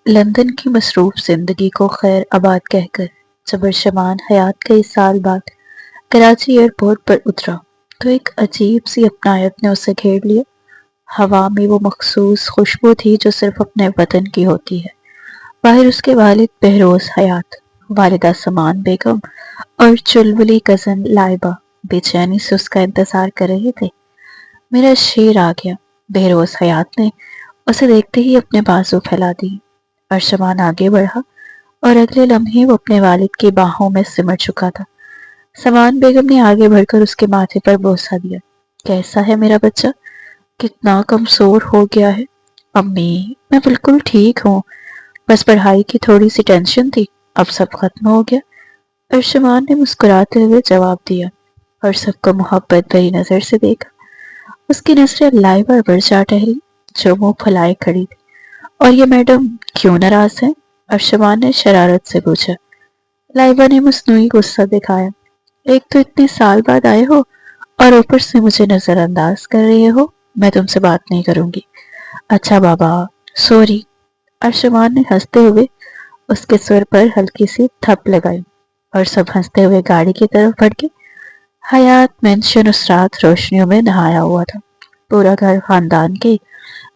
London کی مصروف زندگی کو خیر آباد کہہ کر جب ارشمان حیات کئی سال بعد کراچی ایئرپورٹ پر اترا تو ایک عجیب سی اپنائیت نے اسے گھیر لیا۔ ہوا میں وہ مخصوص خوشبو تھی جو صرف اپنے وطن کی ہوتی ہے۔ باہر اس کے والد بہروز حیات، والدہ سمان بیگم اور چلبلی کزن لائبہ بے چینی سے اس کا انتظار کر رہے تھے۔ میرا شیر آ گیا، بہروز حیات نے اسے دیکھتے ہی اپنے بازو پھیلا دی۔ ارشمان آگے بڑھا اور اگلے لمحے وہ اپنے والد کی باہوں میں سمٹ چکا تھا۔ سمان بیگم نے آگے بڑھ کر اس کے ماتھے پر بوسہ دیا۔ کیسا ہے میرا بچہ؟ کتنا کمزور ہو گیا ہے؟ امی، میں بالکل ٹھیک ہوں، بس پڑھائی کی تھوڑی سی ٹینشن تھی، اب سب ختم ہو گیا، ارشمان نے مسکراتے ہوئے جواب دیا اور سب کو محبت بھری نظر سے دیکھا۔ اس کی نظریں لائبہ پر جا ٹہری جو منہ پھلائے کھڑی تھی۔ اور یہ میڈم کیوں ناراض ہیں؟ ارشمان نے شرارت سے پوچھا۔ لائبہ نے مصنوعی غصہ دکھایا۔ ایک تو اتنے سال بعد آئے ہو اور اوپر سے مجھے نظر انداز کر رہے ہو، میں تم سے بات نہیں کروں گی۔ اچھا بابا، سوری۔ ارشمان نے ہنستے ہوئے اس کے سر پر ہلکی سی تھپ لگائی اور سب ہنستے ہوئے گاڑی کی طرف بڑھ گئے۔ حیات مینشن اس رات روشنیوں میں نہایا ہوا تھا۔ پورا گھر خاندان کے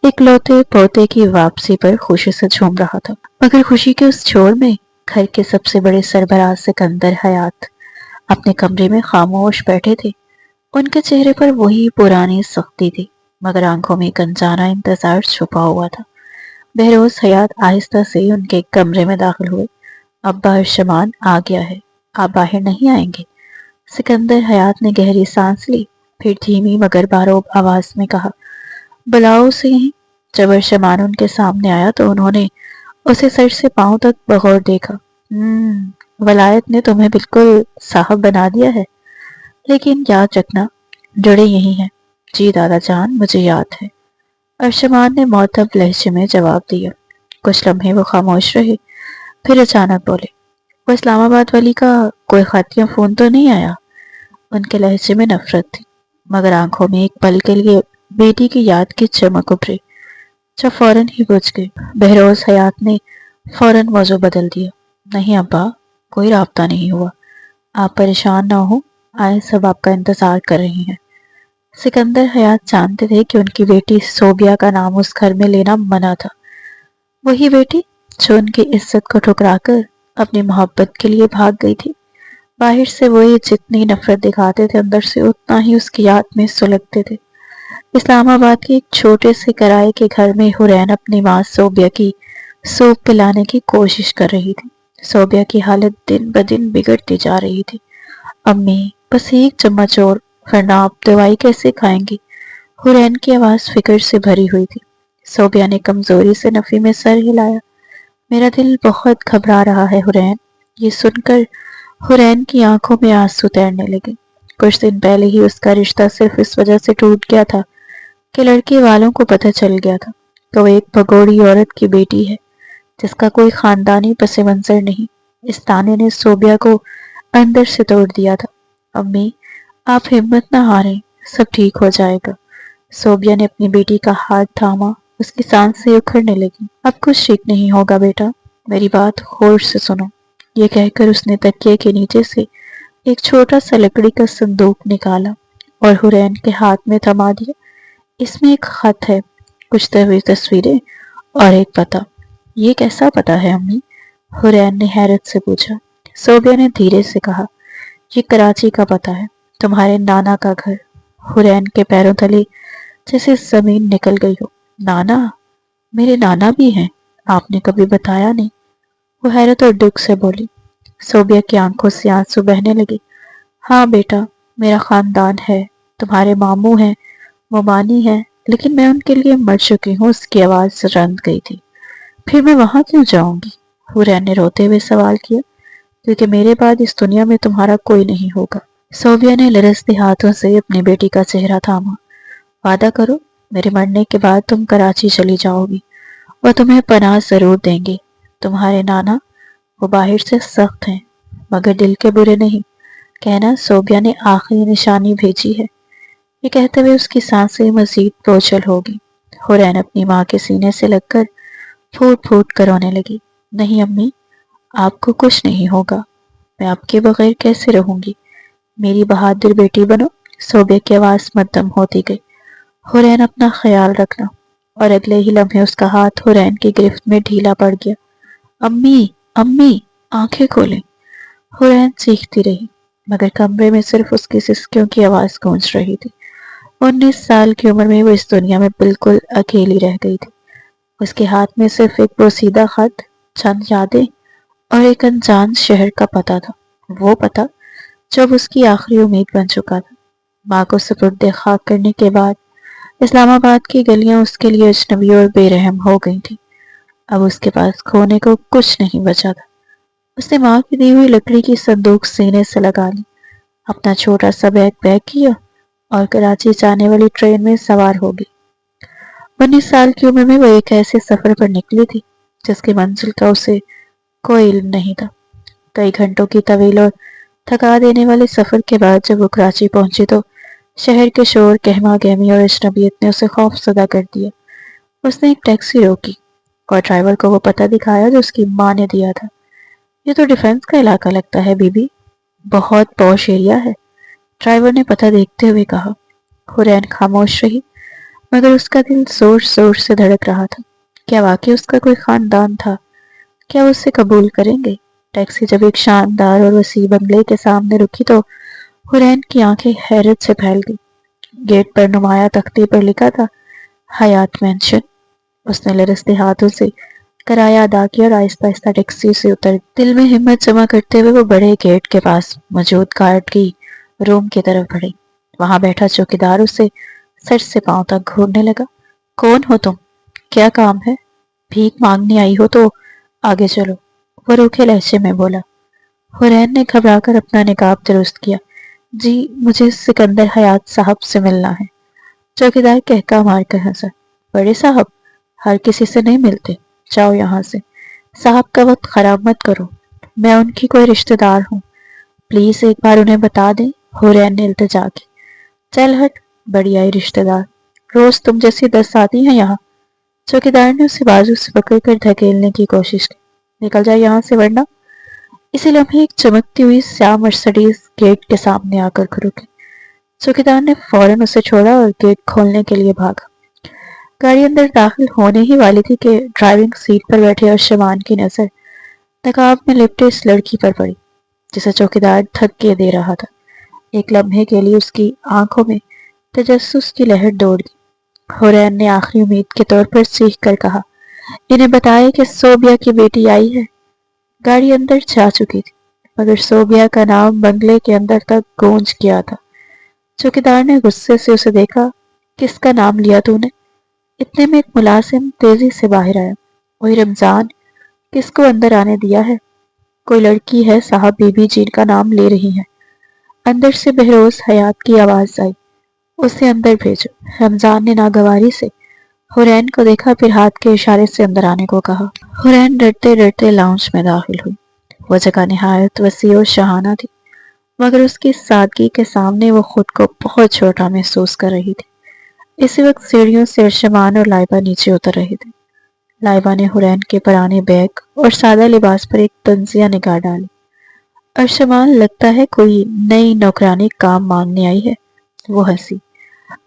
اکلوتے پوتے کی واپسی پر خوشی سے جھوم رہا تھا، مگر خوشی کے اس چھوڑ میں گھر کے سب سے بڑے سربراہ سکندر حیات اپنے کمرے میں خاموش بیٹھے تھے۔ ان کے چہرے پر وہی پرانی سختی تھی، مگر آنکھوں میں ایک انجانا انتظار چھپا ہوا تھا۔ بہروز حیات آہستہ سے ان کے کمرے میں داخل ہوئے۔ ابا، ارشمان آ گیا ہے، آپ باہر نہیں آئیں گے؟ سکندر حیات نے گہری سانس لی، پھر دھیمی مگر باروب آواز میں کہا، بلاؤ اسے یہیں۔ جب ارشمان ان کے سامنے آیا تو انہوں نے اسے سر سے پاؤں تک بغور دیکھا۔ ولایت نے تمہیں بالکل صاحب بنا دیا ہے، لیکن یاد رکھنا جڑے یہی ہیں۔ جی دادا جان، مجھے یاد ہے، ارشمان نے معتب لہجے میں جواب دیا۔ کچھ لمحے وہ خاموش رہے، پھر اچانک بولے، وہ اسلام آباد والی کا کوئی خط یا فون تو نہیں آیا؟ ان کے لہجے میں نفرت تھی، مگر آنکھوں میں ایک پل کے لیے بیٹی کی یاد کی چمک ابھری جو فوراً ہی بجھ گئی۔ بہروز حیات نے فوراً موضوع بدل دیا۔ نہیں ابا، کوئی رابطہ نہیں ہوا، آپ پریشان نہ ہو، آئے سب آپ کا انتظار کر رہی ہیں۔ سکندر حیات جانتے تھے کہ ان کی بیٹی صوبیہ کا نام اس گھر میں لینا منع تھا۔ وہی بیٹی جو ان کی عزت کو ٹھکرا کر اپنی محبت کے لیے بھاگ گئی تھی۔ باہر سے وہی جتنی نفرت دکھاتے تھے، اندر سے اتنا ہی اس کی یاد میں سلگتے تھے۔ اسلام آباد کے ایک چھوٹے سے کرائے کے گھر میں حرین اپنی ماں صوبیہ کی سوپ پلانے کی کوشش کر رہی تھی۔ صوبیہ کی حالت دن بدن بگڑتی جا رہی تھی۔ امی، بس ایک چمچ اور، ورنہ آپ دوائی کیسے کھائیں گی؟ حرین کی آواز فکر سے بھری ہوئی تھی۔ صوبیہ نے کمزوری سے نفی میں سر ہلایا۔ میرا دل بہت گھبرا رہا ہے حرین۔ یہ سن کر حرین کی آنکھوں میں آنسو تیرنے لگے۔ کچھ دن پہلے ہی اس کا رشتہ صرف اس وجہ سے ٹوٹ گیا تھا کہ لڑکی والوں کو پتہ چل گیا تھا کہ وہ ایک بھگوڑی عورت کی بیٹی ہے جس کا کوئی خاندانی پس منظر نہیں۔ اس تانے نے صوبیہ کو اندر سے توڑ دیا تھا۔ امی، آپ ہمت نہ ہاریں، سب ٹھیک ہو جائے گا۔ صوبیہ نے اپنی بیٹی کا ہاتھ تھاما، اس کی سانسیں اکھڑنے لگیں۔ اب کچھ ٹھیک نہیں ہوگا بیٹا، میری بات غور سے سنو۔ یہ کہہ کر اس نے تکیے کے نیچے سے ایک چھوٹا سا لکڑی کا صندوق نکالا اور حرین کے ہاتھ میں تھما دیا۔ اس میں ایک خط ہے، کچھ تصویریں اور ایک پتہ۔ یہ کیسا پتہ ہے امی؟ حرین نے حیرت سے پوچھا۔ صوبیہ نے دھیرے سے کہا، یہ کراچی کا پتہ ہے، تمہارے نانا کا گھر۔ حرین کے پیروں تلے جیسے زمین نکل گئی ہو۔ نانا؟ میرے نانا بھی ہیں؟ آپ نے کبھی بتایا نہیں۔ وہ حیرت اور دکھ سے بولی۔ صوبیہ کی آنکھوں سے آنسو بہنے لگے۔ ہاں بیٹا، میرا خاندان ہے، تمہارے ماموں ہیں، ممانی ہیں، لیکن میں ان کے لیے مر چکی ہوں۔ اس کی آواز رند گئی تھی۔ پھر میں وہاں کیوں جاؤں گی؟ حرین نے روتے ہوئے سوال کیا۔ کیونکہ میرے بعد اس دنیا میں تمہارا کوئی نہیں ہوگا۔ صوبیہ نے لرزتے ہاتھوں سے اپنی بیٹی کا چہرہ تھاما۔ وعدہ کرو، میرے مرنے کے بعد تم کراچی چلی جاؤ گی، وہ تمہیں پناہ ضرور دیں گے۔ تمہارے نانا، وہ باہر سے سخت ہیں مگر دل کے برے نہیں، کہنا صوبیہ نے آخری نشانی بھیجی ہے۔ یہ کہتے ہوئے اس کی سانسیں مزید بوجھل ہوگی۔ حرین اپنی ماں کے سینے سے لگ کر پھوٹ پھوٹ کر رونے لگی۔ نہیں امی، آپ کو کچھ نہیں ہوگا، میں آپ کے بغیر کیسے رہوں گی، میری بہادر بیٹی بنو۔ صوبیہ کی آواز مدھم ہوتی گئی۔ حورین اپنا خیال رکھنا، اور اگلے ہی لمحے اس کا ہاتھ حورین کی گرفت میں ڈھیلا پڑ گیا۔ امی، امی، آنکھیں کھولیں۔ حورین چیختی رہی، مگر کمرے میں صرف اس کی سسکیوں کی آواز گونج رہی تھی۔ 19 سال کی عمر میں وہ اس دنیا میں بالکل اکیلی رہ گئی تھی۔ اس کے ہاتھ میں صرف ایک بوسیدہ خط، چند یادیں اور ایک انجان شہر کا پتہ تھا، وہ پتہ جو اب اس کی آخری امید بن چکا تھا۔ ماں کو سپرد خاک کرنے کے بعد اسلام آباد کی گلیاں اس کے لیے اجنبی اور بے رحم ہو گئی تھیں۔ اب اس کے پاس کھونے کو کچھ نہیں بچا تھا۔ اس نے ماں کی دی ہوئی لکڑی کی صندوق سینے سے لگا لی، اپنا چھوٹا سا بیگ پیک کیا اور کراچی جانے والی ٹرین میں سوار ہو گئی۔ 19 سال کی عمر میں وہ ایک ایسے سفر پر نکلی تھی جس کی منزل کا اسے کوئی علم نہیں تھا۔ کئی گھنٹوں کی طویل اور تھکا دینے والے سفر کے بعد جب وہ کراچی پہنچی تو شہر کے شور، گہما گہمی اور اجنبیت نے اسے خوف زدہ کر دیا۔ اس نے ایک ٹیکسی روکی اور ڈرائیور کو وہ پتہ دکھایا جو اس کی ماں نے دیا تھا۔ یہ تو ڈیفنس کا علاقہ لگتا ہے بی بی، بہت پوش ایریا ہے، ڈرائیور نے پتہ دیکھتے ہوئے کہا۔ حورین خاموش رہی، مگر اس کا دل زور زور سے دھڑک رہا تھا۔ کیا واقعی اس کا کوئی خاندان تھا؟ کیا وہ اسے قبول کریں گے؟ ٹیکسی جب ایک شاندار اور وسیع بنگلے کے سامنے رکی تو حورین کی آنکھیں حیرت سے پھیل گئی۔ گیٹ پر نمایاں تختے پر لکھا تھا حیات مینشن۔ اس نے لرزتے ہاتھوں سے کرایہ ادا کیا اور آہستہ آہستہ ٹیکسی سے اتر۔ دل میں ہمت جمع کرتے ہوئے وہ بڑے گیٹ کے پاس موجود گارڈ کی روم کی طرف بڑھی۔ وہاں بیٹھا چوکیدار اسے سر سے پاؤں تک گھورنے لگا۔ کون ہو تم؟ کیا کام ہے؟ بھیک مانگنے آئی ہو تو آگے چلو، وہ روکھے لہجے میں بولا۔ حورین نے گھبرا کر اپنا نقاب درست کیا۔ جی، مجھے سکندر حیات صاحب سے ملنا ہے۔ چوکیدار کہکا مار کر ہنسا۔ بڑے صاحب ہر کسی سے نہیں ملتے، جاؤ یہاں سے، صاحب کا وقت خراب مت کرو، میں ان کی کوئی رشتہ دار ہوں، پلیز ایک بار انہیں بتا دیں۔ حورین نے التجا کی۔ چل ہٹ، بڑی آئی رشتہ دار، روز تم جیسی 10 آتی ہیں یہاں۔ چوکیدار نے اسے بازو سے پکڑ کر دھکیلنے کی کوشش کی۔ نکل جائے یہاں سے ورنہ۔ اسی لمحے ایک چمکتی ہوئی سیاہ مرسڈیز گیٹ کے سامنے آ کر رکی۔ چوکیدار نے فوراً اسے چھوڑا اور گیٹ کھولنے کے لیے بھاگا۔ گاڑی اندر داخل ہونے ہی والی تھی کہ ڈرائیونگ سیٹ پر بیٹھے ارشمان کی نظر نقاب میں لپٹے اس لڑکی پر پڑی جسے چوکیدار دھکے دے رہا تھا۔ ایک لمحے کے لیے اس کی آنکھوں میں تجسس کی لہر دوڑ گئی۔ حورین نے آخری امید کے طور پر چیخ کر کہا، انہیں بتائے کہ صوبیہ کی بیٹی آئی ہے۔ گاڑی اندر جا چکی تھی، مگر صوبیہ کا نام بنگلے کے اندر تک گونج گیا تھا۔ چوکیدار نے غصے سے اسے دیکھا۔ کس کا نام لیا تو نے؟ اتنے میں ایک ملازم تیزی سے باہر آیا۔ وہی رمضان، کس کو اندر آنے دیا ہے؟ کوئی لڑکی ہے صاحب بی بی جن کا نام لے رہی ہیں۔ اندر سے بہروز حیات کی آواز آئی، اسے اندر بھیجو۔ رمضان نے ناگواری سے حورین کو دیکھا، پھر ہاتھ کے اشارے سے اندر آنے کو کہا۔ حورین ڈرتے ڈرتے لاؤنج میں داخل ہوئی۔ وہ جگہ نہایت وسیع اور شاہانہ تھی، مگر اس کی سادگی کے سامنے وہ خود کو بہت چھوٹا محسوس کر رہی تھی۔ اسی وقت سیڑھیوں سے ارشمان اور لائبہ نیچے اتر رہے تھے۔ لائبہ نے حورین کے پرانے بیگ اور سادہ لباس پر ایک تنزیہ نگاہ ڈالی۔ ارشمان، لگتا ہے کوئی نئی نوکرانی کام مانگنے آئی ہے، وہ ہنسی۔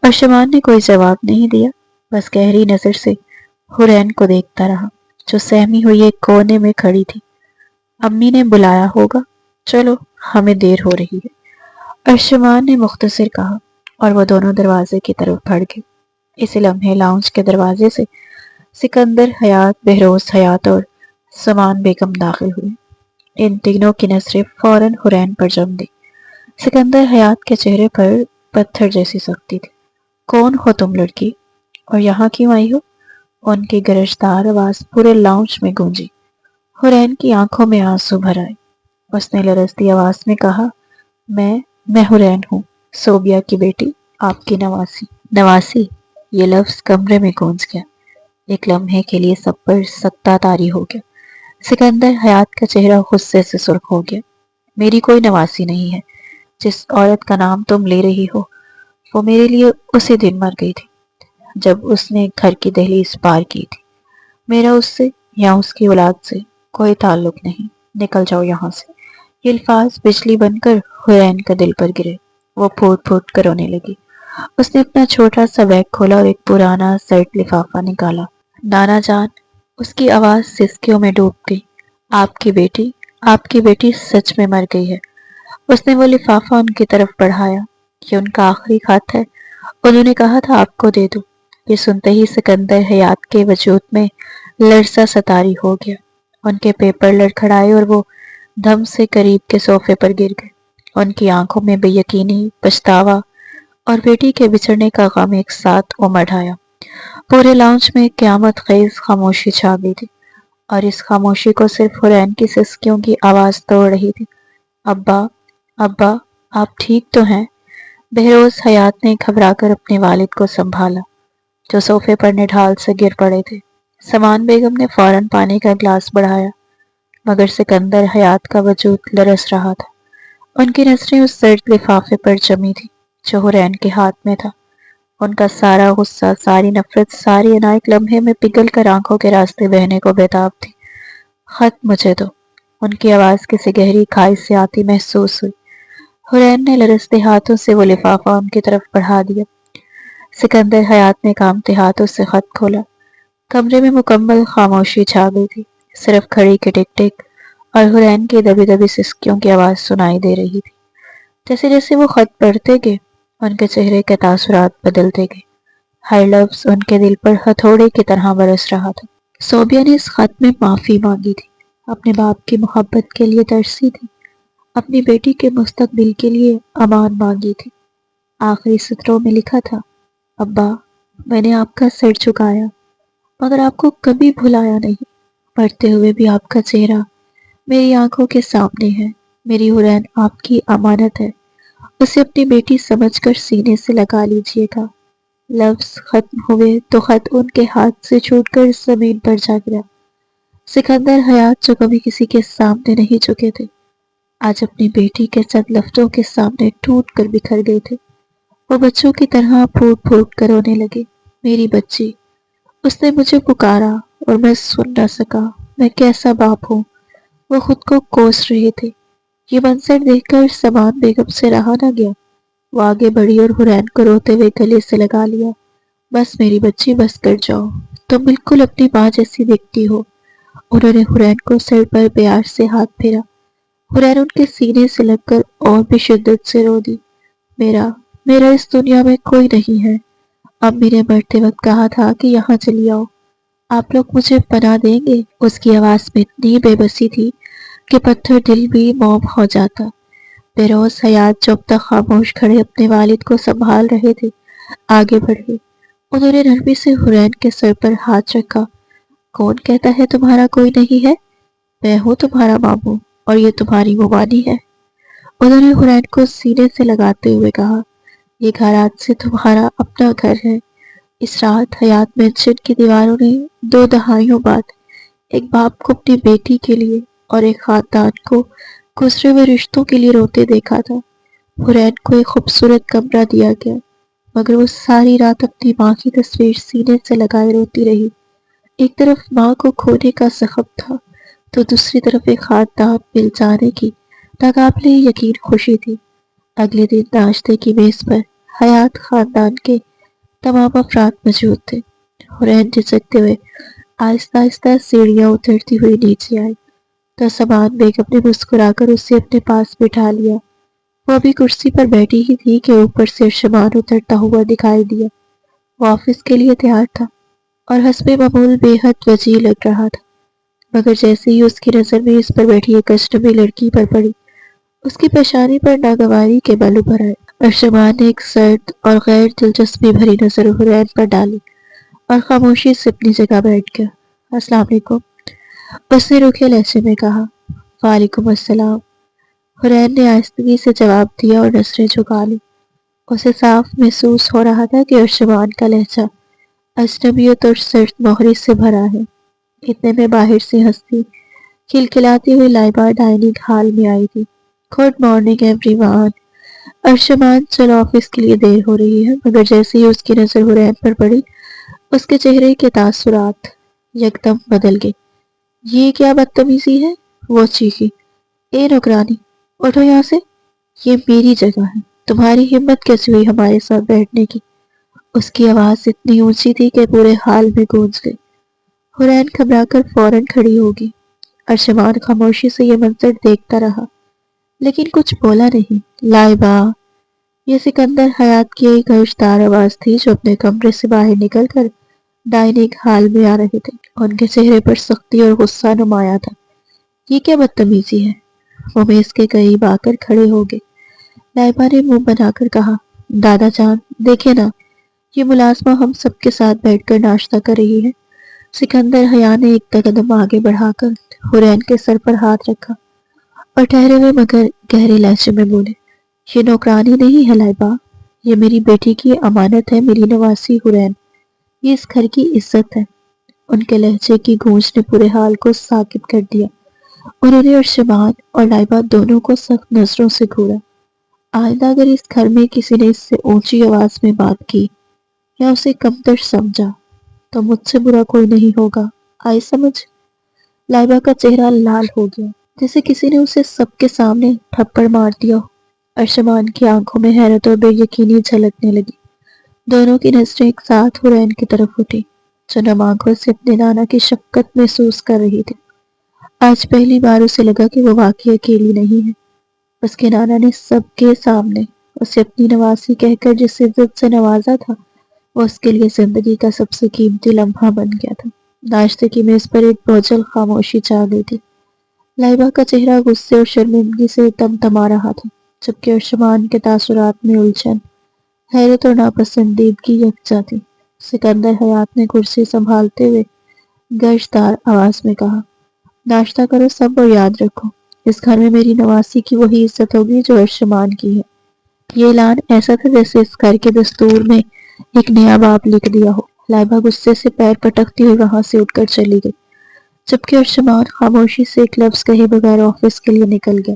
ارشمان نے کوئی جواب نہیں دیا، بس گہری نظر سے حورین کو دیکھتا رہا جو سہمی ہوئی ایک کونے میں کھڑی تھی۔ امی نے بلایا ہوگا، چلو ہمیں دیر ہو رہی ہے، ارشمان نے مختصر کہا، اور وہ دونوں دروازے کی طرف بڑھ گئے۔ اسی لمحے لاؤنج کے دروازے سے سکندر حیات، بہروز حیات اور سمان بیگم داخل ہوئے۔ ان تینوں کی نظریں فوراً حورین پر جم گئی۔ سکندر حیات کے چہرے پر پتھر جیسی سختی تھی۔ کون ہو تم لڑکی، اور یہاں کیوں آئی ہو؟ ان کی گرجدار آواز پورے لاؤنج میں گونجی۔ حورین کی آنکھوں میں آنسو بھر آئے۔ اس نے لرزتی آواز میں کہا، میں حورین ہوں، صوبیہ کی بیٹی، آپ کی نواسی۔ نواسی، یہ لفظ کمرے میں گونج گیا۔ ایک لمحے کے لیے سب پر سکتہ طاری ہو گیا۔ سکندر حیات کا چہرہ غصے سے سرخ ہو گیا۔ میری کوئی نواسی نہیں ہے، جس عورت کا نام تم لے رہی ہو وہ میرے لیے اسی دن مر گئی تھی جب اس نے گھر کی دہلیز پار کی تھی۔ میرا اس سے یا اس کی اولاد سے کوئی تعلق نہیں، نکل جاؤ یہاں سے۔ یہ الفاظ بجلی بن کر حرین کا دل پر گرے۔ وہ پھوٹ پھوٹ کر رونے لگی۔ اس نے اپنا چھوٹا سا بیگ کھولا اور ایک پرانا سیٹ لفافہ نکالا۔ نانا جان، اس کی آواز سسکیوں میں ڈوب گئی، آپ کی بیٹی سچ میں مر گئی ہے۔ اس نے وہ لفافہ ان کی طرف بڑھایا۔ یہ ان کا آخری خط ہے، انہوں نے کہا تھا آپ کو دے دوں۔ یہ سنتے ہی سکندر حیات کے وجود میں لرزہ ستاری ہو گیا۔ ان کے پیپر لڑکھڑائے اور وہ دھم سے قریب کے صوفے پر گر گئے۔ ان کی آنکھوں میں بے یقینی، پچھتاوا اور بیٹی کے بچھڑنے کا غم ایک ساتھ امڈ آیا۔ پورے لاؤنج میں قیامت خیز خاموشی چھا گئی تھی، اور اس خاموشی کو صرف حرین کی سسکیوں کی آواز توڑ رہی تھی۔ ابا، ابا، آپ ٹھیک تو ہیں؟ بہروز حیات نے گھبرا کر اپنے والد کو سنبھالا، جو صوفے پر نڈھال سے گر پڑے تھے۔ سمان بیگم نے فوراً پانی کا گلاس بڑھایا، مگر سکندر حیات کا وجود لرز رہا تھا۔ ان کی نظریں اس زرد لفافے پر جمی تھی جو حرین کے ہاتھ میں تھا۔ ان کا سارا غصہ، ساری نفرت، ساری انا ایک لمحے میں پگھل کر آنکھوں کے راستے بہنے کو بےتاب تھی۔ خط مجھے دو، ان کی آواز کسی گہری کھائی سے آتی محسوس ہوئی۔ حرین نے لرزتے ہاتھوں سے وہ لفافہ ان کی طرف بڑھا دیا۔ سکندر حیات نے کانپتے ہاتھوں سے خط کھولا۔ کمرے میں مکمل خاموشی چھا گئی تھی، صرف گھڑی کے ٹک ٹک اور حرین کی دبی دبی سسکیوں کی آواز سنائی دے رہی تھی۔ جیسے جیسے وہ خط پڑھتے گئے، ان کے چہرے کے تاثرات بدلتے گئے۔ ہر لفظ ان کے دل پر ہتھوڑے کی طرح برس رہا تھا۔ صوبیہ نے اس خط میں معافی مانگی تھی، اپنے باپ کی محبت کے لیے ترسی تھی، اپنی بیٹی کے مستقبل کے لیے امان مانگی تھی۔ آخری سطروں میں لکھا تھا، ابا، میں نے آپ کا سر جھکایا مگر آپ کو کبھی بھلایا نہیں۔ مرتے ہوئے بھی آپ کا چہرہ میری آنکھوں کے سامنے ہے۔ میری حرین آپ کی امانت ہے، اسے اپنی بیٹی سمجھ کر سینے سے لگا لیجئے گا۔ لفظ ختم ہوئے تو خط ان کے ہاتھ سے چھوٹ کر زمین پر جا گرا۔ سکندر حیات، جو کبھی کسی کے سامنے نہیں جھکے تھے، آج اپنی بیٹی کے چند لفظوں کے سامنے ٹوٹ کر بکھر گئے تھے۔ وہ بچوں کی طرح پھوٹ پھوٹ کر رونے لگے۔ میری بچی، اس نے مجھے پکارا اور میں سن نہ سکا۔ میں کیسا باپ ہوں۔ وہ خود کو کوس رہے تھے۔ یہ منظر دیکھ کر سمان بیگم سے رہا نہ گیا۔ وہ آگے بڑھی اور حرین کو روتے ہوئے گلے سے لگا لیا۔ بس میری بچی، بس کر جاؤ، تم بالکل اپنی ماں جیسی دکھتی ہو۔ انہوں نے حرین کو سر پر پیار سے ہاتھ پھیرا۔ حرین ان کے سینے سے لگ کر اور بھی شدت سے رو دی۔ میرا اس دنیا میں کوئی نہیں ہے۔ امی نے مرتے وقت کہا تھا کہ یہاں چلی آؤ، آپ لوگ مجھے پناہ دیں گے۔ اس کی آواز میں اتنی بے بسی تھی کہ پتھر دل بھی موم ہو جاتا۔ بہروز حیات، جو اب تک خاموش کھڑے اپنے والد کو سنبھال رہے تھے، آگے بڑھے۔ انہوں نے نرمی سے حرین کے سر پر ہاتھ رکھا۔ کون کہتا ہے تمہارا کوئی نہیں ہے؟ میں ہوں تمہارا ماموں، اور یہ تمہاری ممانی ہے۔ انہوں نے حرین کو سینے سے لگاتے ہوئے کہا، یہ گھر آج سے تمہارا اپنا گھر ہے۔ اس رات حیات مینشن کی دیواروں نے 2 دہائیوں بعد ایک باپ کو اپنی بیٹی کے لیے اور ایک خاندان کو گزرے ہوئے رشتوں کے لیے روتے دیکھا تھا۔ حرین کو ایک خوبصورت کمرہ دیا گیا، مگر وہ ساری رات اپنی ماں کی تصویر سینے سے لگائے روتی رہی۔ ایک طرف ماں کو کھونے کا زخم تھا، تو دوسری طرف ایک خاندان مل جانے کی ناقابل یقین خوشی تھی۔ اگلے دن ناشتے کی میز پر حیات خاندان کے تمام افراد موجود تھے۔ حرین جھجکتے ہوئے آہستہ آہستہ سیڑھیاں اترتی ہوئی نیچے آئی، تو سمان بیگم نے مسکرا کر اسے اپنے پاس بٹھا لیا۔ وہ ابھی کرسی پر بیٹھی ہی تھی کہ اوپر سے ارشمان اترتا ہوا دکھائی دیا۔ وہ آفس کے لیے تیار تھا اور حسب معمول بے حد وجیح لگ رہا تھا، مگر جیسے ہی اس کی نظر میں اس پر بیٹھی ایک اجنبی لڑکی پر پڑی، اس کی پیشانی پر ناگواری کے بل ابھر آئے۔ ارشمان نے ایک سرد اور غیر دلچسپی بھری نظر حرین پر ڈالی اور خاموشی سے اپنی جگہ بیٹھ گیا۔ السلام علیکم، اس نے روکھے لہجے میں کہا۔ وعلیکم السلام، حرین نے آہستگی سے جواب دیا اور نظریں جھکا لی۔ اسے صاف محسوس ہو رہا تھا کہ ارشمان کا لہجہ اجنبیت اور سرد مہری سے بھرا ہے۔ اتنے میں باہر سے ہنستی کھلکھلاتی ہوئی لائبہ ڈائننگ ہال میں آئی تھی۔ گڈ مارننگ ایوری ون۔ ارشمان، چلو آفس کے لیے دیر ہو رہی ہے، مگر جیسے ہی اس کی نظر حرین پر پڑی، اس کے چہرے کے تاثرات یکدم بدل گئی۔ یہ کیا بدتمیزی ہے؟ وہ چیخی۔ اے نوکرانی، اٹھو یہاں سے، یہ میری جگہ ہے، تمہاری ہمت کیسے ہوئی ہمارے ساتھ بیٹھنے کی؟ اس کی آواز اتنی اونچی تھی کہ پورے حال میں گونج گئی۔ حورین گھبرا کر فوراً کھڑی ہوگی۔ ارشمان خاموشی سے یہ منظر دیکھتا رہا، لیکن کچھ بولا نہیں۔ لائبہ! یہ سکندر حیات کی ایک گوشدار آواز تھی جو اپنے کمرے سے باہر نکل کر ڈائننگ ہال میں آ رہے تھے۔ ان کے چہرے پر سختی اور غصہ نمایاں تھا۔ یہ کیا بدتمیزی ہے؟ وہ میز کے قریب آ کر کھڑے ہو گئے۔ لائبہ نے منہ بنا کر کہا، دادا جان دیکھیں نا، یہ ملازمہ ہم سب کے ساتھ بیٹھ کر ناشتہ کر رہی ہے۔ سکندر حیا نے ایک قدم آگے بڑھا کر حورین کے سر پر ہاتھ رکھا اور ٹھہرے ہوئے مگر گہرے لہجے میں بولے، یہ نوکرانی نہیں ہے لائبہ، یہ میری بیٹی کی امانت ہے، میری نواسی حورین، یہ اس گھر کی عزت ہے۔ ان کے لہجے کی گونج نے پورے حال کو ساکت کر دیا۔ انہوں نے ارشمان اور لائبہ دونوں کو سخت نظروں سے گھورا۔ آئندہ اگر اس گھر میں کسی نے اس سے اونچی آواز میں بات کی یا اسے کمتر سمجھا تو مجھ سے برا کوئی نہیں ہوگا، آئی سمجھ؟ لائبہ کا چہرہ لال ہو گیا، جیسے کسی نے اسے سب کے سامنے تھپڑ مار دیا ہو۔ ارشمان کی آنکھوں میں حیرت اور بے یقینی جھلکنے لگی۔ دونوں کی نظریں ایک ساتھ حورین کی طرف اٹھی، جو نم آنکھوں سے اپنے نانا کی شفقت محسوس کر رہی تھی۔ آج پہلی بار اسے لگا کہ وہ واقعی اکیلی نہیں ہے۔ اس کے نانا نے سب کے سامنے اسے اپنی نواسی کہہ کر جس عزت سے نوازا تھا، وہ اس کے لیے زندگی کا سب سے قیمتی لمحہ بن گیا تھا۔ ناشتے کی میز پر ایک بوجھل خاموشی چھا گئی تھی۔ لائبہ کا چہرہ غصے اور شرمندگی سے تمتما رہا تھا، جبکہ ارشمان کے تاثرات میں الجھن، حیرت اور ناپسندیدگی یکجا تھی۔ سکندر حیات نے کرسی سنبھالتے ہوئے گرجدار آواز میں کہا، ناشتہ کرو سب اور یاد رکھو، اس گھر میں میری نواسی کی وہی عزت ہوگی جو ارشمان کی ہے۔ یہ اعلان ایسا تھا جیسے اس گھر کے دستور میں ایک نیا باب لکھ دیا ہو۔ لائبہ غصے سے پیر پٹکتی ہوئی وہاں سے اٹھ کر چلی گئی، جبکہ ارشمان خاموشی سے ایک لفظ کہے بغیر آفس کے لیے نکل گیا۔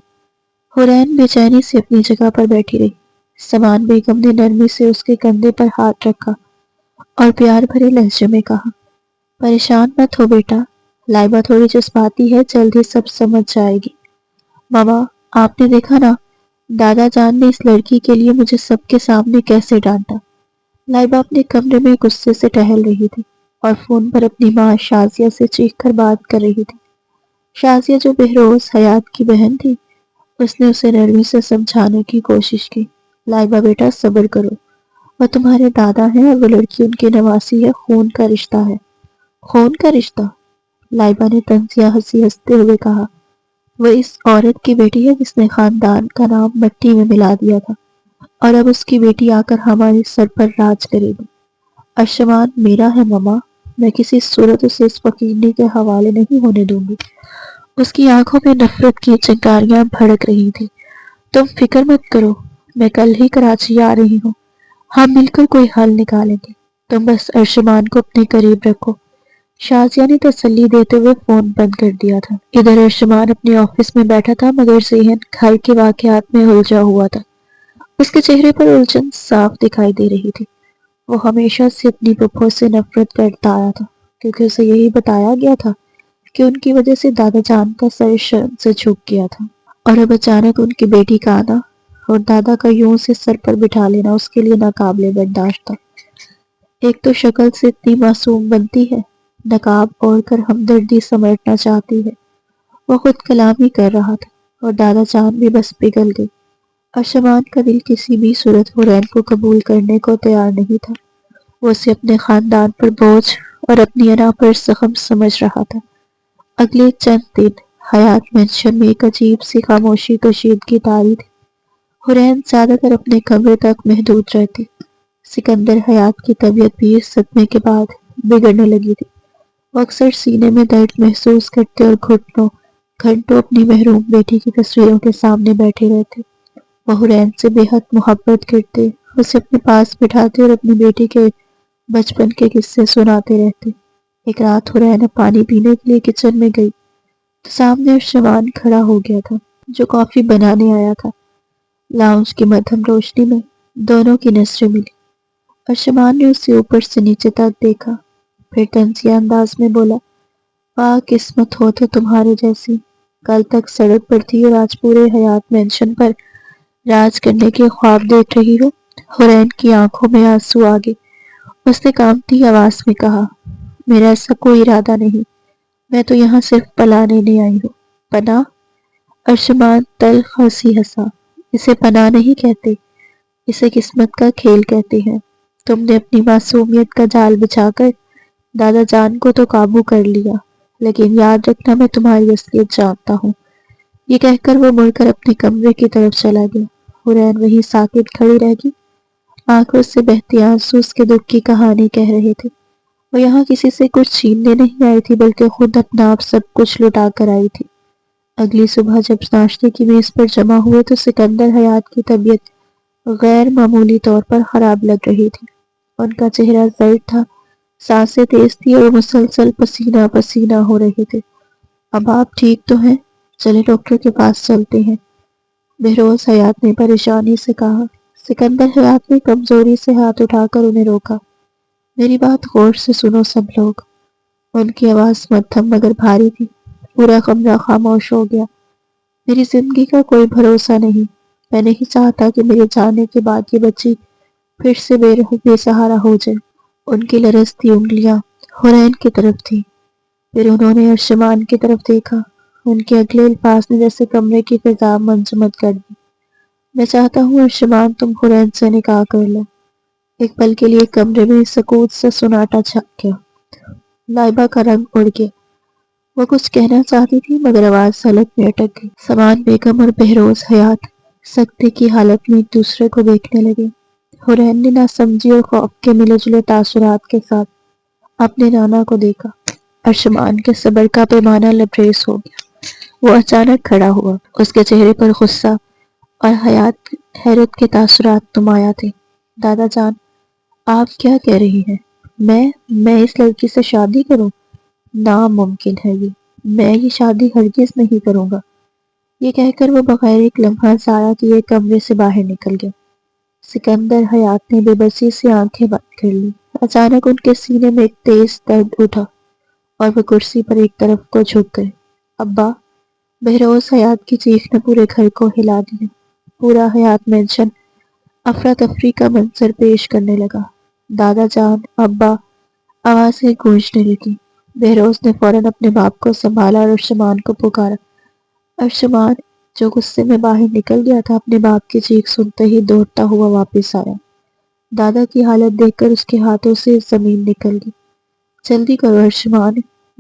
حورین بے چینی سے اپنی جگہ پر بیٹھی رہی۔ سمان بیگم نے نرمی سے اس کے کندھے پر ہاتھ رکھا اور پیار بھرے لہجے میں کہا، پریشان مت ہو بیٹا، لائبہ تھوڑی جذباتی ہے، جلد ہی سب سمجھ جائے گی۔ ماما، آپ نے دیکھا نا، دادا جان نے اس لڑکی کے لیے مجھے سب کے سامنے کیسے ڈانٹا۔ لائبہ اپنے کمرے میں غصے سے ٹہل رہی تھی اور فون پر اپنی ماں شازیہ سے چیخ کر بات کر رہی تھی۔ شازیہ جو بہروز حیات کی بہن تھی، اس نے اسے نرمی سے سمجھانے کی کوشش کی، لائبہ بیٹا صبر کرو، وہ تمہارے دادا ہیں اور وہ لڑکی ان کی نواسی ہے، خون کا رشتہ ہے۔ خون کا رشتہ؟ لائبہ نے طنزیہ ہنسی ہنستے ہوئے کہا، وہ اس عورت کی بیٹی ہے جس نے خاندان کا نام مٹی میں ملا دیا تھا، اور اب اس کی بیٹی آ کر ہمارے سر پر راج کرے گی۔ ارشمان میرا ہے ماما، میں کسی صورت اسے اس فقیرنی کے حوالے نہیں ہونے دوں گی۔ اس کی آنکھوں میں نفرت کی چنگاریاں بھڑک رہی تھی۔ تم فکر مت کرو، میں کل ہی کراچی آ رہی ہوں، ہم مل کر کوئی حل نکالیں گے، تم بس ارشمان کو اپنے قریب رکھو۔ شازیہ نے تسلی دیتے ہوئے فون بند کر دیا تھا۔ ادھر ارشمان اپنے آفس میں بیٹھا تھا مگر ذہن گھر کے واقعات میں الجھا ہوا تھا۔ اس کے چہرے پر الجھن صاف دکھائی دے رہی تھی۔ وہ ہمیشہ سے اپنی پھپھو سے نفرت کرتا آیا تھا، کیونکہ اسے یہی بتایا گیا تھا کہ ان کی وجہ سے دادا جان کا سر شرم سے جھک گیا تھا، اور اب اچانک ان کی بیٹی کا آنا اور دادا کا یوں سے سر پر بٹھا لینا اس کے لیے ناقابل برداشت تھا۔ ایک تو شکل سے اتنی معصوم بنتی ہے، نقاب اوڑھ کر ہمدردی سمیٹنا چاہتی ہے۔ وہ خود کلامی کر رہا تھا اور دادا جان بھی بس پگھل گئی۔ ارشمان کا دل کسی بھی صورت حورین کو قبول کرنے کو تیار نہیں تھا۔ وہ اسے اپنے خاندان پر بوجھ اور اپنی انا پر زخم سمجھ رہا تھا۔ اگلے چند دن حیات مینشن میں ایک عجیب سی خاموشی کشیدگی طاری تھی۔ حورین زیادہ تر اپنے کمرے تک محدود رہتی۔ سکندر حیات کی طبیعت بھی اس صدمے کے بعد بگڑنے لگی تھی۔ وہ اکثر سینے میں درد محسوس کرتے اور گھنٹوں اپنی محروم بیٹی کی تصویروں کے سامنے بیٹھے رہتے۔ وہ حورین سے بے حد محبت کرتے، اسے اپنے پاس بٹھاتے اور اپنی بیٹی کے بچپن کے قصے سناتے رہتے۔ ایک رات حورین پانی پینے کے لیے کچن میں گئی تو سامنے ارشمان کھڑا ہو گیا تھا، جو کافی بنانے آیا تھا۔ لاؤنج کی مدھم روشنی میں دونوں کی نظریں ملی۔ ارشمان نے اسے اوپر سے نیچے تک دیکھا، پھر طنزیہ انداز میں بولا، واہ قسمت ہو تو تمہارے جیسی، کل تک سڑک پر تھی اور آج پورے حیات مینشن پر راج کرنے کے خواب دیکھ رہی ہو۔ حورین کی آنکھوں میں آنسو آگے، اس نے کانپتی آواز میں کہا، میرا ایسا کوئی ارادہ نہیں، میں تو یہاں صرف پناہ لینے آئی ہوں۔ پناہ؟ ارشمان تلخ ہنسی ہنسا، اسے پناہ نہیں کہتے، اسے قسمت کا کھیل کہتے ہیں۔ تم نے اپنی معصومیت کا جال بچھا کر دادا جان کو تو قابو کر لیا، لیکن یاد رکھنا میں تمہاری اصلیت جانتا ہوں۔ یہ کہہ کر وہ مڑ کر اپنے کمرے کی طرف چلا گیا۔ حورین وہیں ساکت کھڑی رہ گئی، آنکھوں سے بہتے آنسو اس کے دکھ کی کہانی کہہ رہے تھے۔ وہ یہاں کسی سے کچھ چھیننے نہیں آئی تھی، بلکہ خود اپنا آپ سب کچھ لٹا کر آئی تھی۔ اگلی صبح جب ناشتے کی میز پر جمع ہوئے تو سکندر حیات کی طبیعت غیر معمولی طور پر خراب لگ رہی تھی۔ ان کا چہرہ زرد تھا، سانسیں تیز تھی اور مسلسل پسینہ پسینہ ہو رہے تھے۔ اب آپ ٹھیک تو ہیں؟ چلے ڈاکٹر کے پاس چلتے ہیں، بہروز حیات نے پریشانی سے کہا۔ سکندر حیات نے کمزوری سے ہاتھ اٹھا کر انہیں روکا۔ میری بات غور سے سنو سب لوگ۔ ان کی آواز مدھم مگر بھاری تھی۔ پورا کمرہ خاموش ہو گیا۔ میری زندگی کا کوئی بھروسہ نہیں، میں نہیں چاہتا کہ میرے جانے کے بعد یہ بچی پھر سے بے سہارا ہو جائے۔ ان کی لرزتی انگلیاں حورین کی طرف تھی، پھر انہوں نے ارشمان کی طرف دیکھا۔ ان کے اگلے الفاظ نے جیسے کمرے کی فضا منجمد کر دی۔ میں چاہتا ہوں ارشمان تم حورین سے نکاح کر لو۔ ایک پل کے لیے کمرے میں سکوت سے سناٹا چھا گیا۔ لائبہ کا رنگ اڑ گیا۔ وہ کچھ کہنا چاہتی تھی مگر آواز حلق میں اٹک گئی۔ سمان بیگم اور بہروز حیات سکتے کی حالت میں ایک دوسرے کو دیکھنے لگے۔ حورین نے ناسمجھی اور خوف کے ملے جلے تاثرات کے ساتھ اپنے نانا کو دیکھا۔ ارشمان کے صبر کا پیمانہ لبریز ہو گیا۔ وہ اچانک کھڑا ہوا، اس کے چہرے پر غصہ اور حیرت کے تاثرات نمایاں تھے۔ دادا جان، آپ کیا کہہ رہی ہیں؟ میں اس لڑکی سے شادی کروں؟ ناممکن ہے یہ، میں یہ شادی ہرگز نہیں کروں گا۔ یہ کہہ کر وہ بغیر ایک لمحہ ضائع کیے کمرے سے باہر نکل گیا۔ سکندر حیات نے بے بسی سے آنکھیں بند کر لی۔ اچانک ان کے سینے میں ایک تیز درد اٹھا اور وہ کرسی پر ایک طرف کو جھک گئے۔ ابا! بہروز حیات کی چیخ نے پورے گھر کو ہلا دیا۔ پورا حیات مینشن افراتفری کا منظر پیش کرنے لگا۔ دادا جان، ابا! آوازیں گونجنے لگی۔ بہروز نے فوراً اپنے باپ کو سنبھالا اور ارشمان کو پکارا۔ ارشمان جو غصے میں باہر نکل گیا تھا، اپنے باپ کی چیخ سنتے ہی دوڑتا ہوا واپس آیا۔ دادا کی حالت دیکھ کر اس کے ہاتھوں سے زمین نکل گئی۔ جلدی کرو ارشمان،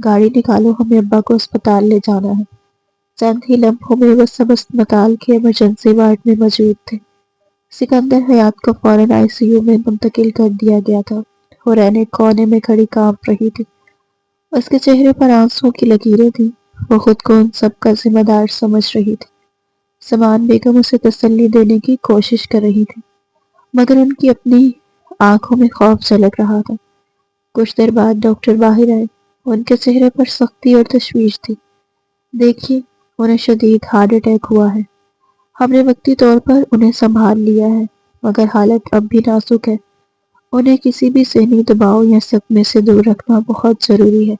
گاڑی نکالو، ہمیں ابا کو اسپتال لے جانا ہے۔ چند ہی لمحوں میں وہ سب اسپتال کے ایمرجنسی وارڈ میں موجود تھے۔ سکندر حیات کو فوراً ICU میں منتقل کر دیا گیا تھا۔ حورین ایک کونے میں کھڑی کانپ رہی تھی، اس کے چہرے پر آنسوں کی لکیریں تھیں۔ وہ خود کو ان سب کا ذمہ دار سمجھ رہی تھی۔ سمان بیگم اسے تسلی دینے کی کوشش کر رہی تھی، مگر ان کی اپنی آنکھوں میں خوف جھلک رہا تھا۔ کچھ دیر بعد ڈاکٹر باہر آئے۔ ان کے چہرے پر سختی اور تشویش تھی۔ دیکھیے، انہیں شدید ہارٹ اٹیک ہوا ہے۔ ہم نے وقتی طور پر انہیں سنبھال لیا ہے، مگر حالت اب بھی نازک ہے۔ انہیں کسی بھی ذہنی دباؤ یا صدمے سے دور رکھنا بہت ضروری ہے،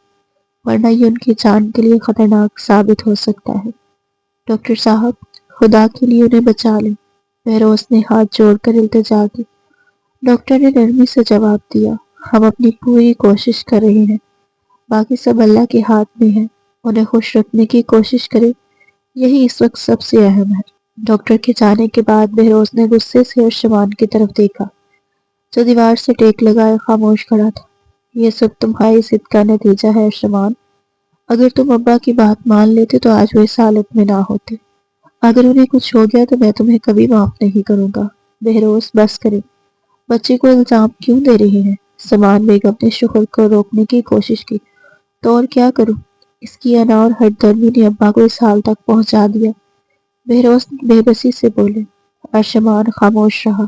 ورنہ یہ ان کی جان کے لیے خطرناک ثابت ہو سکتا ہے۔ ڈاکٹر صاحب، خدا کے لیے انہیں بچا لیں، بہروز نے ہاتھ جوڑ کر التجا کی۔ ڈاکٹر نے نرمی سے جواب دیا، ہم اپنی پوری کوشش کر رہے ہیں، باقی سب اللہ کے ہاتھ میں ہے۔ انہیں خوش رکھنے کی کوشش کریں، یہی اس وقت سب سے اہم ہے۔ ڈاکٹر کے جانے کے بعد بہروز نے غصے سے ارشمان کی طرف دیکھا، جو دیوار سے ٹیک لگائے خاموش کھڑا تھا۔ یہ سب تمہاری ضد کا نتیجہ ہے ارشمان۔ اگر تم ابا کی بات مان لیتے تو آج وہ اس حالت میں نہ ہوتے۔ اگر انہیں کچھ ہو گیا تو میں تمہیں کبھی معاف نہیں کروں گا۔ بہروز بس کریں، بچے کو الزام کیوں دے رہے ہیں؟ سمان بیگم نے شوہر کو روکنے کی کوشش کی، تو اور کیا کروں؟ اس کی انا اور ہٹ درمی نے ابا کو اس حال تک پہنچا دیا۔ بہروز بے بسی سے بولے۔ ارشمان خاموش رہا۔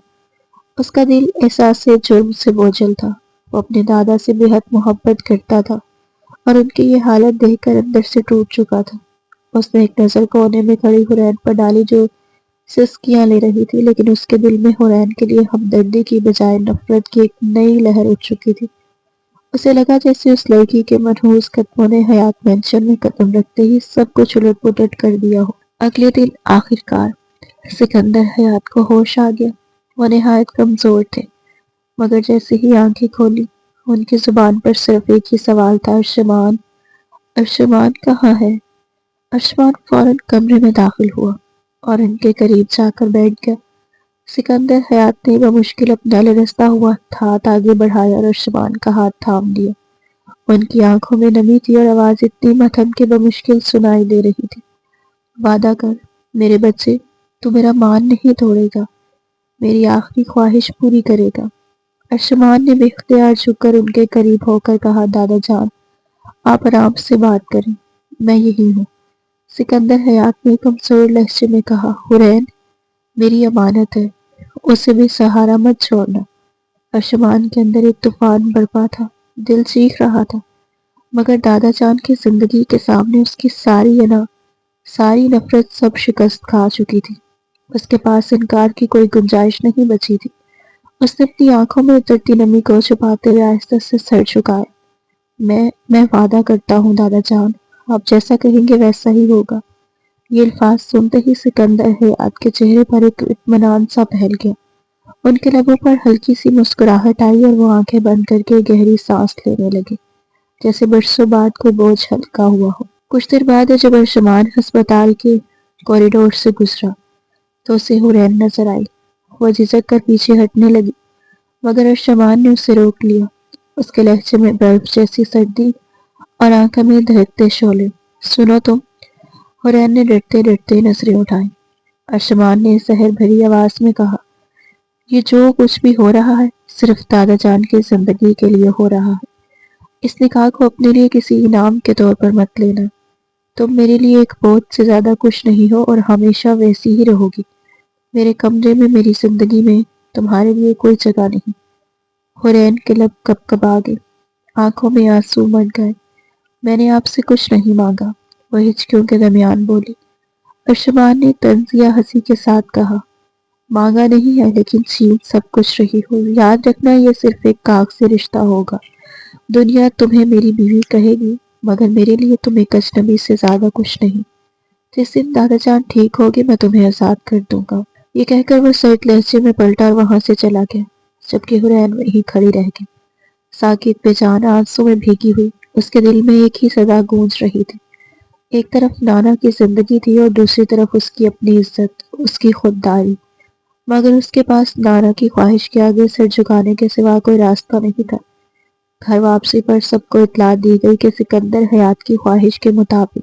اس کا دل احساس جرم سے بوجھل تھا۔ وہ اپنے دادا سے بے حد محبت کرتا تھا اور ان کی یہ حالت دیکھ کر اندر سے ٹوٹ چکا تھا۔ اس نے ایک نظر کونے میں کھڑی حورین پر ڈالی جو سسکیاں لے رہی تھی، لیکن اس کے دل میں حورین کے لیے ہمدردی کی بجائے نفرت کی ایک نئی لہر اٹھ چکی تھی۔ اسے لگا جیسے اس لڑکی کے منحوس قدموں نے حیات مینشن میں قدم رکھتے ہی سب کچھ الٹ پلٹ کر دیا ہو۔ اگلے دن آخر کار سکندر حیات کو ہوش آ گیا۔ وہ نہایت کمزور تھے، مگر جیسے ہی آنکھیں کھولی ان کی زبان پر صرف ایک ہی سوال تھا، ارشمان، ارشمان کہاں ہے؟ ارشمان فوراً کمرے میں داخل ہوا اور ان کے قریب جا کر بیٹھ گیا۔ سکندر حیات نے بمشکل اپنا لرزتا ہوا ہاتھ آگے بڑھایا اور ارشمان کا ہاتھ تھام لیا۔ ان کی آنکھوں میں نمی تھی اور آواز اتنی متھم کے بمشکل سنائی دے رہی تھی۔ وعدہ کر میرے بچے، تو میرا مان نہیں توڑے گا، میری آخری خواہش پوری کرے گا۔ ارشمان نے بے اختیار جھک کر ان کے قریب ہو کر کہا، دادا جان آپ آرام سے بات کریں، میں یہی ہوں۔ سکندر حیات نے کمزور لہجے میں کہا، حرین میری امانت ہے، اسے بھی سہارا مت چھوڑنا۔ ارشمان کے اندر ایک طوفان برپا تھا، دل چیخ رہا تھا، مگر دادا جان کی زندگی کے سامنے اس کی ساری نفرت سب شکست کھا چکی تھی۔ اس کے پاس انکار کی کوئی گنجائش نہیں بچی تھی۔ اس نے اپنی آنکھوں میں اترتی نمی کو چھپاتے ہوئے آہستہ سے سر جھکایا۔ میں وعدہ کرتا ہوں دادا جان، آپ جیسا کہیں گے ویسا ہی ہوگا۔ یہ الفاظ سنتے ہی سکندر حیات کے چہرے پر ایک اطمینان سا پھیل گیا۔ ان کے لبوں پر ہلکی سی مسکراہٹ آئی اور وہ آنکھیں بند کر کے گہری سانس لینے لگے، جیسے برسوں بعد کوئی بوجھ ہلکا ہوا ہو۔ کچھ دیر بعد جب ارشمان ہسپتال کے کوریڈور سے گزرا تو اسے حرین نظر آئی۔ وہ جھجک کر پیچھے ہٹنے لگی، مگر ارشمان نے اسے روک لیا۔ اس کے لہجے میں برف جیسی سردی اور آنکھوں میں دھڑکتے شعلے۔ سنو تم، حرین نے ڈرتے ڈرتے نظریں اٹھائیں۔ ارشمان نے زہر بھری آواز میں کہا، یہ جو کچھ بھی ہو رہا ہے صرف دادا جان کی زندگی کے لیے ہو رہا ہے۔ اس نکاح کو اپنے لیے کسی انعام کے طور پر مت لینا۔ تم میرے لیے ایک بہت سے زیادہ کچھ نہیں ہو اور ہمیشہ ویسی ہی رہو گی۔ میرے کمرے میں میری زندگی میں تمہارے لیے کوئی جگہ نہیں۔ حرین کے لب کب کب آ گئے، آنکھوں میں آنسو مٹ گئے۔ میں نے آپ سے کچھ نہیں مانگا، وہ ہچکیوں کے درمیان بولی۔ ارشمان نے طنزیہ ہنسی کے ساتھ کہا، مانگا نہیں ہے لیکن چھین سب کچھ رہی ہو۔ یاد رکھنا یہ صرف ایک کاغذی رشتہ ہوگا۔ دنیا تمہیں میری بیوی کہے گی، مگر میرے لیے تم ایک اجنبی سے زیادہ کچھ نہیں۔ جس دن دادا جان ٹھیک ہوگے میں تمہیں آزاد کر دوں گا۔ یہ کہہ کر وہ سرد لہجے میں پلٹا اور وہاں سے چلا گیا، جبکہ حرین وہیں کھڑی رہ گئی، ساکت بے جان آنسوں میں بھیگی ہوئی۔ اس کے دل میں ایک ہی صدا گونج رہی تھی، ایک طرف نانا کی زندگی تھی اور دوسری طرف اس کی اپنی عزت، اس کی خودداری۔ مگر اس کے پاس نانا کی خواہش کے آگے سر جھکانے کے سوا کوئی راستہ نہیں تھا۔ گھر واپسی پر سب کو اطلاع دی گئی کہ سکندر حیات کی خواہش کے مطابق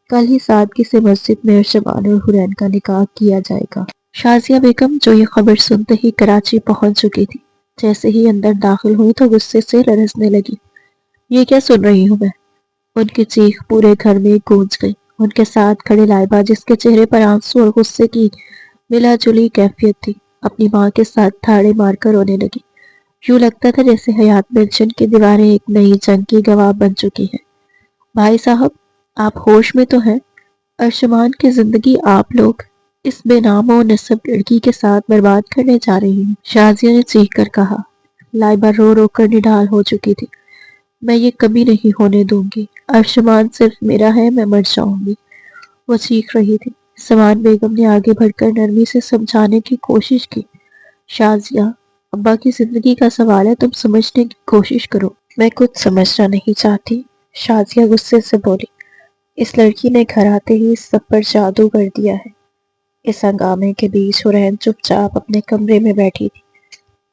کل ہی سادگی سے مسجد میں ارشمان اور حرین کا نکاح کیا جائے گا۔ شازیہ بیگم جو یہ خبر سنتے ہی کراچی پہنچ چکی تھی، جیسے ہی اندر داخل ہوئی تو غصے سے لرزنے لگی۔ یہ کیا سن رہی ہوں میں؟ ان کی چیخ پورے گھر میں گونج گئی۔ ان کے ساتھ کھڑے لائبہ، جس کے چہرے پر آنسو اور غصے کی ملا جلی کیفیت تھی، اپنی ماں کے ساتھ تھاڑے مار کر رونے لگی۔ یوں لگتا تھا جیسے حیات مینشن کی دیواریں ایک نئی جنگ کی گواہ بن چکی ہیں۔ بھائی صاحب، آپ ہوش میں تو ہیں؟ ارشمان کی زندگی آپ لوگ اس بے نام و نسب لڑکی کے ساتھ برباد کرنے جا رہی ہیں، شازیہ نے چیخ کر کہا۔ لائبہ رو رو کر نڈال ہو چکی تھی۔ میں یہ کبھی نہیں ہونے دوں گی، ارشمان صرف میرا ہے، میں مر جاؤں گی، وہ چیخ رہی تھی۔ سمان بیگم نے آگے بڑھ کر نرمی سے سمجھانے کی کوشش کی، شازیہ ابا کی زندگی کا سوال ہے، تم سمجھنے کی کوشش کرو۔ میں کچھ سمجھنا نہیں چاہتی، شازیہ غصے سے بولی۔ اس لڑکی نے گھر آتے ہی سب پر جادو کر دیا ہے۔ اس ہنگامے کے بیچ حرین چپ چاپ اپنے کمرے میں بیٹھی تھی۔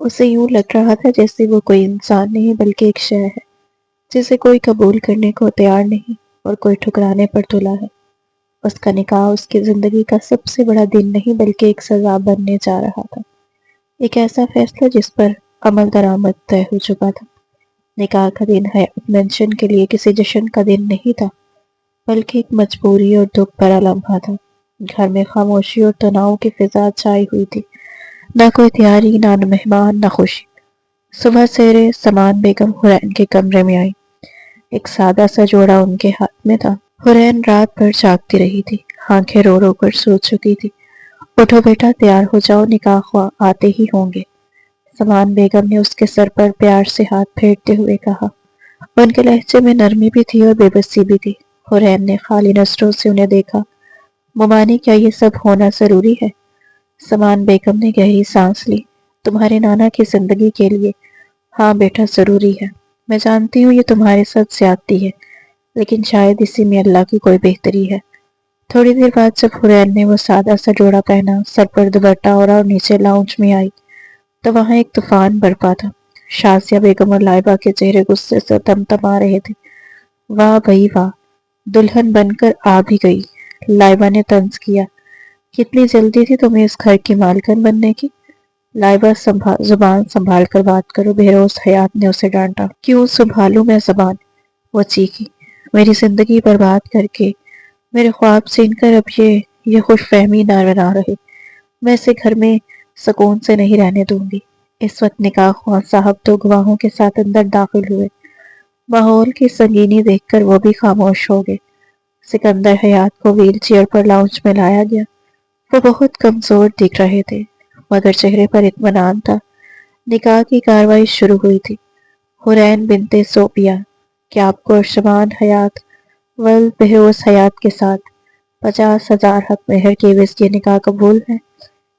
اسے یوں لگ رہا تھا جیسے وہ کوئی انسان نہیں بلکہ ایک شے ہے، جسے کوئی قبول کرنے کو تیار نہیں اور کوئی ٹھکرانے پر تلا ہے۔ اس کا نکاح اس کی زندگی کا سب سے بڑا دن نہیں بلکہ ایک سزا بننے جا رہا تھا، ایک ایسا فیصلہ جس پر عمل درآمد طے ہو چکا تھا۔ نکاح کا دن حیات مینشن کے لیے کسی جشن کا دن نہیں تھا، بلکہ ایک مجبوری اور دکھ بھرا لمحہ تھا۔ گھر میں خاموشی اور تناؤ کی فضا چھائی ہوئی تھی، نہ کوئی تیاری، نہ مہمان، نہ خوشی۔ صبح سویرے سمان بیگم حرین کے کمرے میں آئی۔ ایک سادہ سا جوڑا ان کے ہاتھ میں تھا۔ حرین رات بھر جاگتی رہی تھی، آنکھیں رو رو کر سو چکی تھی۔ اٹھو بیٹا، تیار ہو جاؤ، نکاح خواہ آتے ہی ہوں گے، سمان بیگم نے اس کے سر پر پیار سے ہاتھ پھیرتے ہوئے کہا۔ ان کے لہجے میں نرمی بھی تھی اور بے بسی بھی تھی۔ حرین نے خالی نظروں سے انہیں دیکھا۔ ممانی، کیا یہ سب ہونا ضروری ہے؟ سمان بیگم نے گہری سانس لی۔ تمہارے نانا کی زندگی کے لیے ہاں بیٹا، ضروری ہے۔ میں جانتی ہوں یہ تمہارے ساتھ زیادتی ہے، لیکن شاید اسی میں اللہ کی کوئی بہتری ہے۔ تھوڑی دیر بعد جب حرین نے وہ سادہ سا جوڑا پہنا، سر پر دوپٹہ اوڑھا اور نیچے لاؤنج میں آئی تو وہاں ایک طوفان برپا تھا۔ شازیہ بیگم اور لائبہ کے چہرے غصے سے تمتما رہے تھے۔ واہ بھئی واہ، دلہن بن کر آ بھی گئی۔ لائبہ نے طنز کیا۔ کتنی جلدی تھی تمہیں اس گھر کی مالکن بننے کی؟ لائبہ، زبان سنبھال کر بات کرو، بہروز حیات نے اسے ڈانٹا۔ کیوں سنبھالوں میں زبان؟ وہ چیخی۔ میری زندگی برباد کر کے، میرے خواب چھین کر اب یہ خوش فہمی نہ بنا رہے۔ میں اسے گھر میں سکون سے نہیں رہنے دوں گی۔ اس وقت نکاح خواہ صاحب دو گواہوں کے ساتھ اندر داخل ہوئے۔ ماحول کی سنگینی دیکھ کر وہ بھی خاموش ہو گئے۔ سکندر حیات کو ویل چیئر پر لاؤنج میں لایا گیا۔ وہ بہت کمزور دکھ رہے تھے، مگر چہرے پر اطمینان تھا۔ نکاح کی کاروائی شروع ہوئی تھی۔ حرین بنت صوفیہ، کیا آپ کو ارشمان حیات بہروز حیات کے ساتھ 50,000 حق مہر کے عوض یہ نکاح قبول ہے؟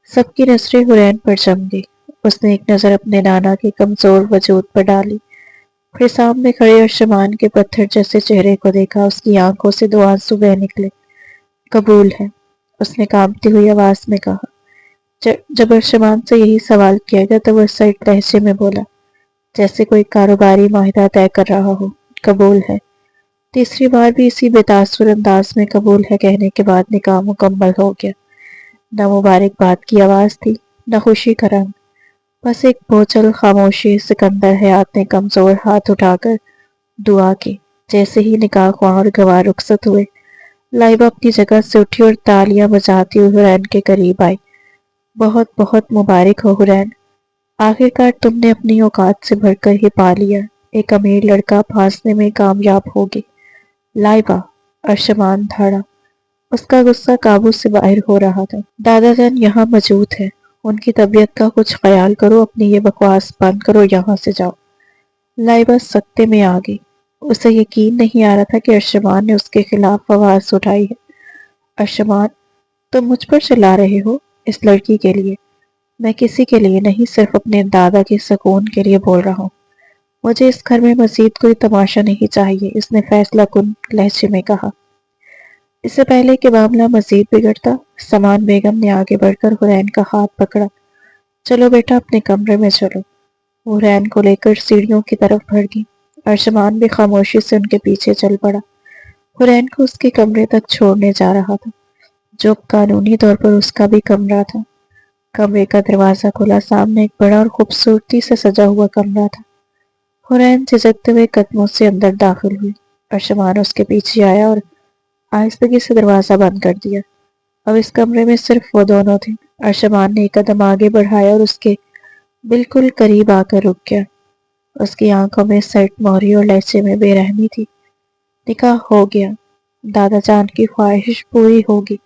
سب کی نظریں حرین پر جم گئی۔ اس نے ایک نظر اپنے نانا کے کمزور وجود پر ڈالی، پھر سامنے کھڑے ارشمان کے پتھر جیسے چہرے کو دیکھا۔ اس کی آنکھوں سے 2 آنسو بہہ نکلے۔ قبول ہے، اس نے کانپتی ہوئی آواز میں کہا۔ جب ارشمان سے یہی سوال کیا گیا تو وہ سرد لہجے میں بولا، جیسے کوئی کاروباری معاہدہ طے کر رہا ہو، قبول ہے۔ تیسری بار بھی اسی بے تاثر انداز میں قبول ہے کہنے کے بعد نکاح مکمل ہو گیا۔ نہ مبارکباد کی آواز تھی، نہ خوشی کا رنگ، بس ایک بوجھل خاموشی۔ سکندر حیات نے کمزور ہاتھ اٹھا کر دعا کی۔ جیسے ہی نکاح خواہ اور گواہ رخصت ہوئے، لائبہ اپنی جگہ سے اٹھی اور تالیاں بجاتی ہوئی حرین کے قریب آئی۔ بہت بہت مبارک ہو حرین، آخرکار تم نے اپنی اوقات سے بڑھ کر ہی پا لیا۔ ایک امیر لڑکا پھانسنے میں کامیاب ہوگی۔ لائبہ، ارشمان دھاڑا۔ اس کا غصہ قابو سے باہر ہو رہا تھا۔ دادا جان یہاں موجود ہے، ان کی طبیعت کا کچھ خیال کرو، اپنی یہ بکواس بند کرو، یہاں سے جاؤ۔ لائبہ سکتے میں آ گئی۔ اسے یقین نہیں آ رہا تھا کہ ارشمان نے اس کے خلاف آواز اٹھائی ہے۔ ارشمان، تم مجھ پر چلا رہے ہو؟ اس لڑکی کے لیے؟ میں کسی کے لیے نہیں، صرف اپنے دادا کے سکون کے لیے بول رہا ہوں۔ مجھے اس گھر میں مزید کوئی تماشا نہیں چاہیے، اس نے فیصلہ کن لہجے میں کہا۔ اس سے پہلے کہ معاملہ مزید بگڑتا، سمان بیگم نے آگے بڑھ کر حرین کا ہاتھ پکڑا۔ چلو بیٹا، اپنے کمرے میں چلو۔ وہ حرین کو لے کر سیڑھیوں کی طرف بڑھ گئی۔ ارشمان بھی خاموشی سے ان کے پیچھے چل پڑا۔ حرین کو اس کے کمرے تک چھوڑنے جا رہا تھا، جو قانونی طور پر اس کا بھی کمرہ تھا۔ کمرے کا دروازہ کھلا، سامنے ایک بڑا اور خوبصورتی سے سجا ہوا کمرہ تھا۔ حرین جھجکتے ہوئے قدموں سے اندر داخل ہوئی۔ ارشمان اس کے پیچھے آیا اور آہستگی سے دروازہ بند کر دیا۔ اب اس کمرے میں صرف وہ دونوں تھے۔ ارشمان نے ایک قدم آگے بڑھایا اور اس کے بالکل قریب آ کر رک گیا۔ اس کی آنکھوں میں سرد مہری اور لہجے میں بے رحمی تھی۔ نکاح ہو گیا، دادا جان کی خواہش پوری ہوگی۔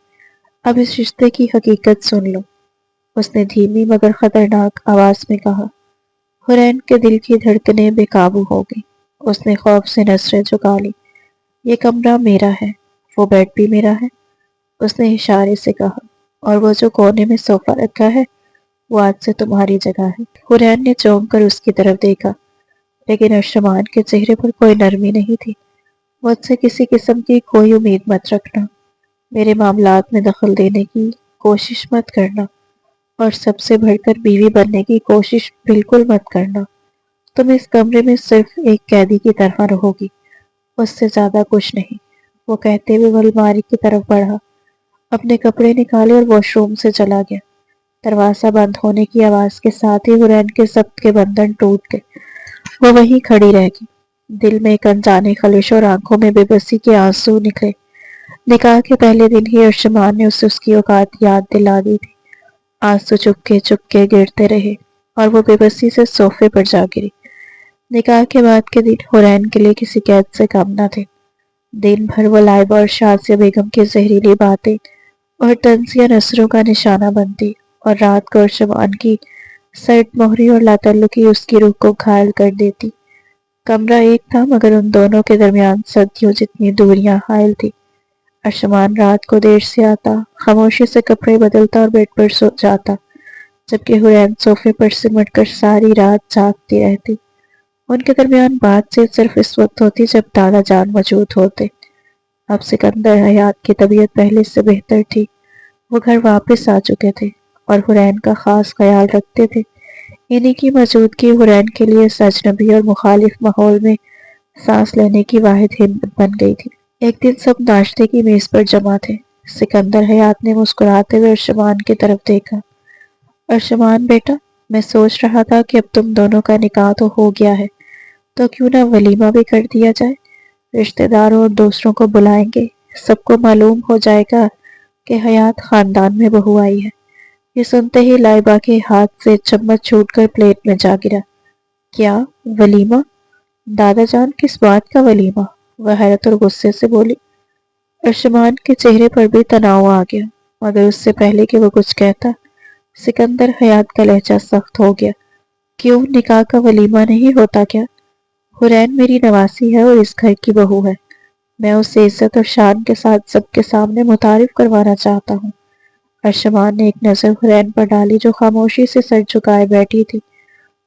اب اس رشتے کی حقیقت سن لو، اس نے دھیمی مگر خطرناک آواز میں کہا۔ حرین کے دل کی دھڑکنیں بے قابو ہو گئی۔ اس نے خوف سے نظریں جھکا لی۔ یہ کمرہ میرا ہے، وہ بیڈ بھی میرا ہے، اس نے اشارے سے کہا، اور وہ جو کونے میں صوفہ رکھا ہے وہ آج سے تمہاری جگہ ہے۔ حرین نے چونک کر اس کی طرف دیکھا، لیکن ارشمان کے چہرے پر کوئی نرمی نہیں تھی۔ مجھ سے کسی قسم کی کوئی امید مت رکھنا، میرے معاملات میں دخل دینے کی کوشش مت کرنا، اور سب سے بڑھ کر بیوی بننے کی کوشش بالکل مت کرنا۔ تم اس کمرے میں صرف ایک قیدی کی طرح رہو گی، اس سے زیادہ کچھ نہیں۔ وہ کہتے ہوئے وہ الماری کی طرف بڑھا، اپنے کپڑے نکالے اور واش روم سے چلا گیا۔ دروازہ بند ہونے کی آواز کے ساتھ ہی حرین کے ضبط کے بندھن ٹوٹ گئے۔ وہ وہیں کھڑی رہ گئی، دل میں ایک انجانے خلش اور آنکھوں میں بے بسی کے آنسو نکلے۔ نکاح کے پہلے دن ہی ارشمان نے اسے اس کی اوقات یاد دلا دی تھی۔ آنسو چپکے گرتے رہے اور وہ بے بسی سے صوفے پر جا گری۔ نکاح کے بعد کے دن حرین کے لیے کسی قید سے کم نہ تھے۔ دن بھر وہ لائبہ اور شازیہ بیگم کی زہریلی باتیں اور طنزیہ نظروں کا نشانہ بنتی، اور رات کو ارشمان کی سرد مہری اور لاتعلقی اس کی روح کو گھائل کر دیتی۔ کمرہ ایک تھا مگر ان دونوں کے درمیان صدیوں جتنی دوریاں حائل تھی۔ ارشمان رات کو دیر سے آتا، خاموشی سے کپڑے بدلتا اور بیڈ پر سو جاتا، جبکہ حرین صوفے پر سمٹ کر ساری رات جاگتی رہتی۔ ان کے درمیان بات چیت صرف اس وقت ہوتی جب دادا جان موجود ہوتے۔ اب سکندر حیات کی طبیعت پہلے سے بہتر تھی۔ وہ گھر واپس آ چکے تھے اور حرین کا خاص خیال رکھتے تھے۔ انہی کی موجودگی حرین کے لیے اس اجنبی اور مخالف ماحول میں سانس لینے کی واحد ہمت بن گئی تھی۔ ایک دن سب ناشتے کی میز پر جمع تھے۔ سکندر حیات نے مسکراتے ہوئے ارشمان کی طرف دیکھا۔ ارشمان بیٹا، میں سوچ رہا تھا کہ اب تم دونوں کا نکاح تو ہو گیا ہے، تو کیوں نہ ولیمہ بھی کر دیا جائے؟ رشتہ داروں اور دوستوں کو بلائیں گے، سب کو معلوم ہو جائے گا کہ حیات خاندان میں بہو آئی ہے۔ یہ سنتے ہی لائبہ کے ہاتھ سے چمچ چھوٹ کر پلیٹ میں جا گرا۔ کیا ولیمہ؟ دادا جان، کس بات کا ولیمہ؟ وہ حیرت اور غصے سے بولی۔ ارشمان کے چہرے پر بھی تناؤ آ گیا، مگر اس سے پہلے کہ وہ کچھ کہتا، سکندر حیات کا لہجہ سخت ہو گیا۔ کیوں، نکاح کا ولیمہ نہیں ہوتا کیا؟ حرین میری نواسی ہے اور اس گھر کی بہو ہے۔ میں اسے عزت اور شان کے ساتھ سب کے سامنے متعارف کروانا چاہتا ہوں۔ ارشمان نے ایک نظر حرین پر ڈالی جو خاموشی سے سر جھکائے بیٹھی تھی۔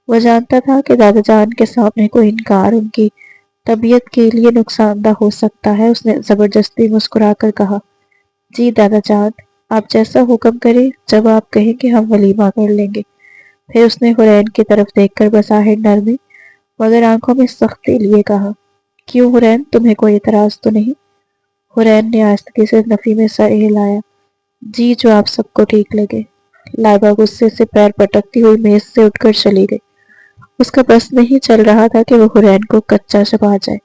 وہ جانتا تھا کہ دادا جان کے سامنے کوئی انکار ان کی طبیعت کے لیے نقصان دہ ہو سکتا ہے۔ اس نے زبردستی مسکرا کر کہا، جی دادا جان، آپ جیسا حکم کریں، جب آپ کہیں کہ ہم ولیمہ کر لیں گے۔ پھر اس نے حرین کی طرف دیکھ کر بظاہر نرمی مگر آنکھوں میں سختی لیے کہا، کیوں حرین، تمہیں کوئی اعتراض تو نہیں؟ حرین نے آہستگی سے نفی میں سر ہلایا، جی جو آپ سب کو ٹھیک لگے۔ لائبہ غصے سے پیر پٹکتی ہوئی میز سے اٹھ کر چلی گئی۔ اس کا بس نہیں چل رہا تھا کہ وہ حرین کو کچا چبا جائے۔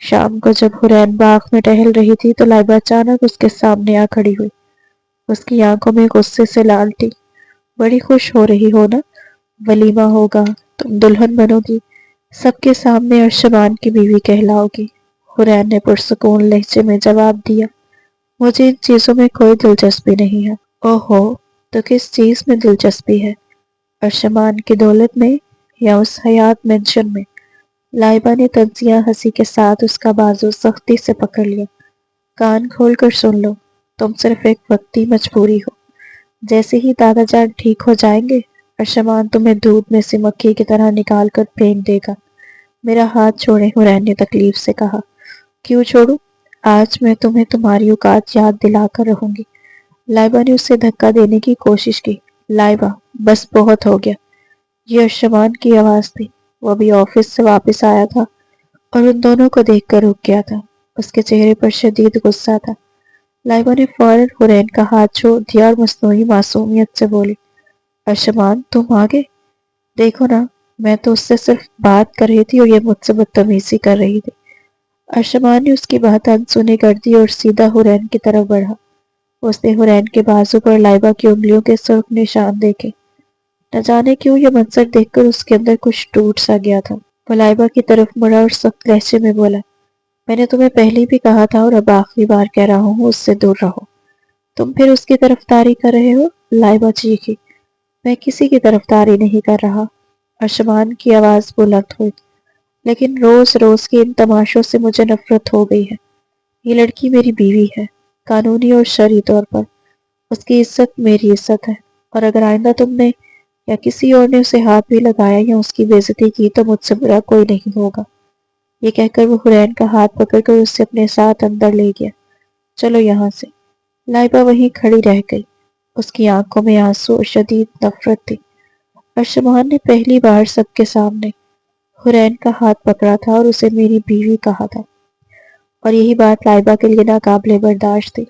شام کو جب حرین باغ میں ٹہل رہی تھی تو لائبہ اچانک اس کے سامنے آ کھڑی ہوئی۔ اس کی آنکھوں میں غصے سے لال تھی۔ بڑی خوش ہو رہی ہو نا؟ ولیمہ ہوگا، تم دلہن بنو گی، سب کے سامنے ارشمان کی بیوی کہلاؤ گی۔ حرین نے پرسکون لہجے میں جواب دیا، مجھے ان چیزوں میں کوئی دلچسپی نہیں ہے۔ اوہو، تو کس چیز میں دلچسپی ہے؟ ارشمان کی دولت میں یا اس حیات مینشن میں؟ لائبہ نے تنزیہ ہنسی کے ساتھ اس کا بازو سختی سے پکڑ لیا۔ کان کھول کر سن لو، تم صرف ایک وقتی مجبوری ہو۔ جیسے ہی دادا جان ٹھیک ہو جائیں گے، ارشمان تمہیں دودھ میں سے مکھی کی طرح نکال کر پھینک دے گا۔ میرا ہاتھ چھوڑیں، حرین نے تکلیف سے کہا۔ کیوں چھوڑوں؟ آج میں تمہیں تمہاری اوقات یاد دلا کر رہوں گی۔ لائبہ نے اسے دھکا دینے کی کوشش کی۔ لائبہ، بس بہت ہو گیا۔ یہ ارشمان کی آواز تھی۔ وہ ابھی آفس سے واپس آیا تھا اور ان دونوں کو دیکھ کر رک گیا تھا۔ اس کے چہرے پر شدید غصہ تھا۔ لائبہ نے فوراً حرین کا ہاتھ چھوڑ دیا اور مصنوعی معصومیت سے بولی، ارشمان تم آگے؟ دیکھو نا، میں تو اس سے صرف بات کر رہی تھی اور یہ مجھ سے بدتمیزی کر رہی تھی۔ ارشمان نے اس کی بات انسنی کر دی اور سیدھا حرین کی طرف بڑھا۔ اس نے حرین کے بازو پر لائبہ کی انگلیوں کے سرخ نشان دیکھے۔ نہ جانے کیوں یہ منظر دیکھ کر اس کے اندر کچھ ٹوٹ سا گیا تھا۔ وہ لائبہ کی طرف مڑا اور سخت لہجے میں بولا، میں نے تمہیں پہلے بھی کہا تھا اور اب آخری بار کہہ رہا ہوں، اس سے دور رہو۔ تم پھر اس کی طرفداری کر رہے ہو؟ لائبہ چیخی۔ میں کسی کی طرفداری نہیں کر رہا۔ ارشمان کی آواز بلند ہوئی، لیکن روز روز کی ان تماشوں سے مجھے نفرت ہو گئی ہے۔ یہ لڑکی میری بیوی ہے، قانونی اور شرعی طور پر۔ اس کی عزت میری عزت ہے، اور اگر آئندہ تم نے یا کسی اور نے اسے ہاتھ بھی لگایا یا اس کی بے عزتی کی تو مجھ سے برا کوئی نہیں ہوگا۔ یہ کہہ کر وہ حرین کا ہاتھ پکڑ کر اسے اپنے ساتھ اندر لے گیا۔ چلو یہاں سے۔ لائبہ وہیں کھڑی رہ گئی۔ اس کی آنکھوں میں آنسو اور شدید نفرت تھی۔ ارشمان نے پہلی بار سب کے سامنے حرین کا ہاتھ پکڑا تھا اور اسے میری بیوی کہا تھا، اور یہی بات لائبہ کے لیے ناقابل برداشت تھی۔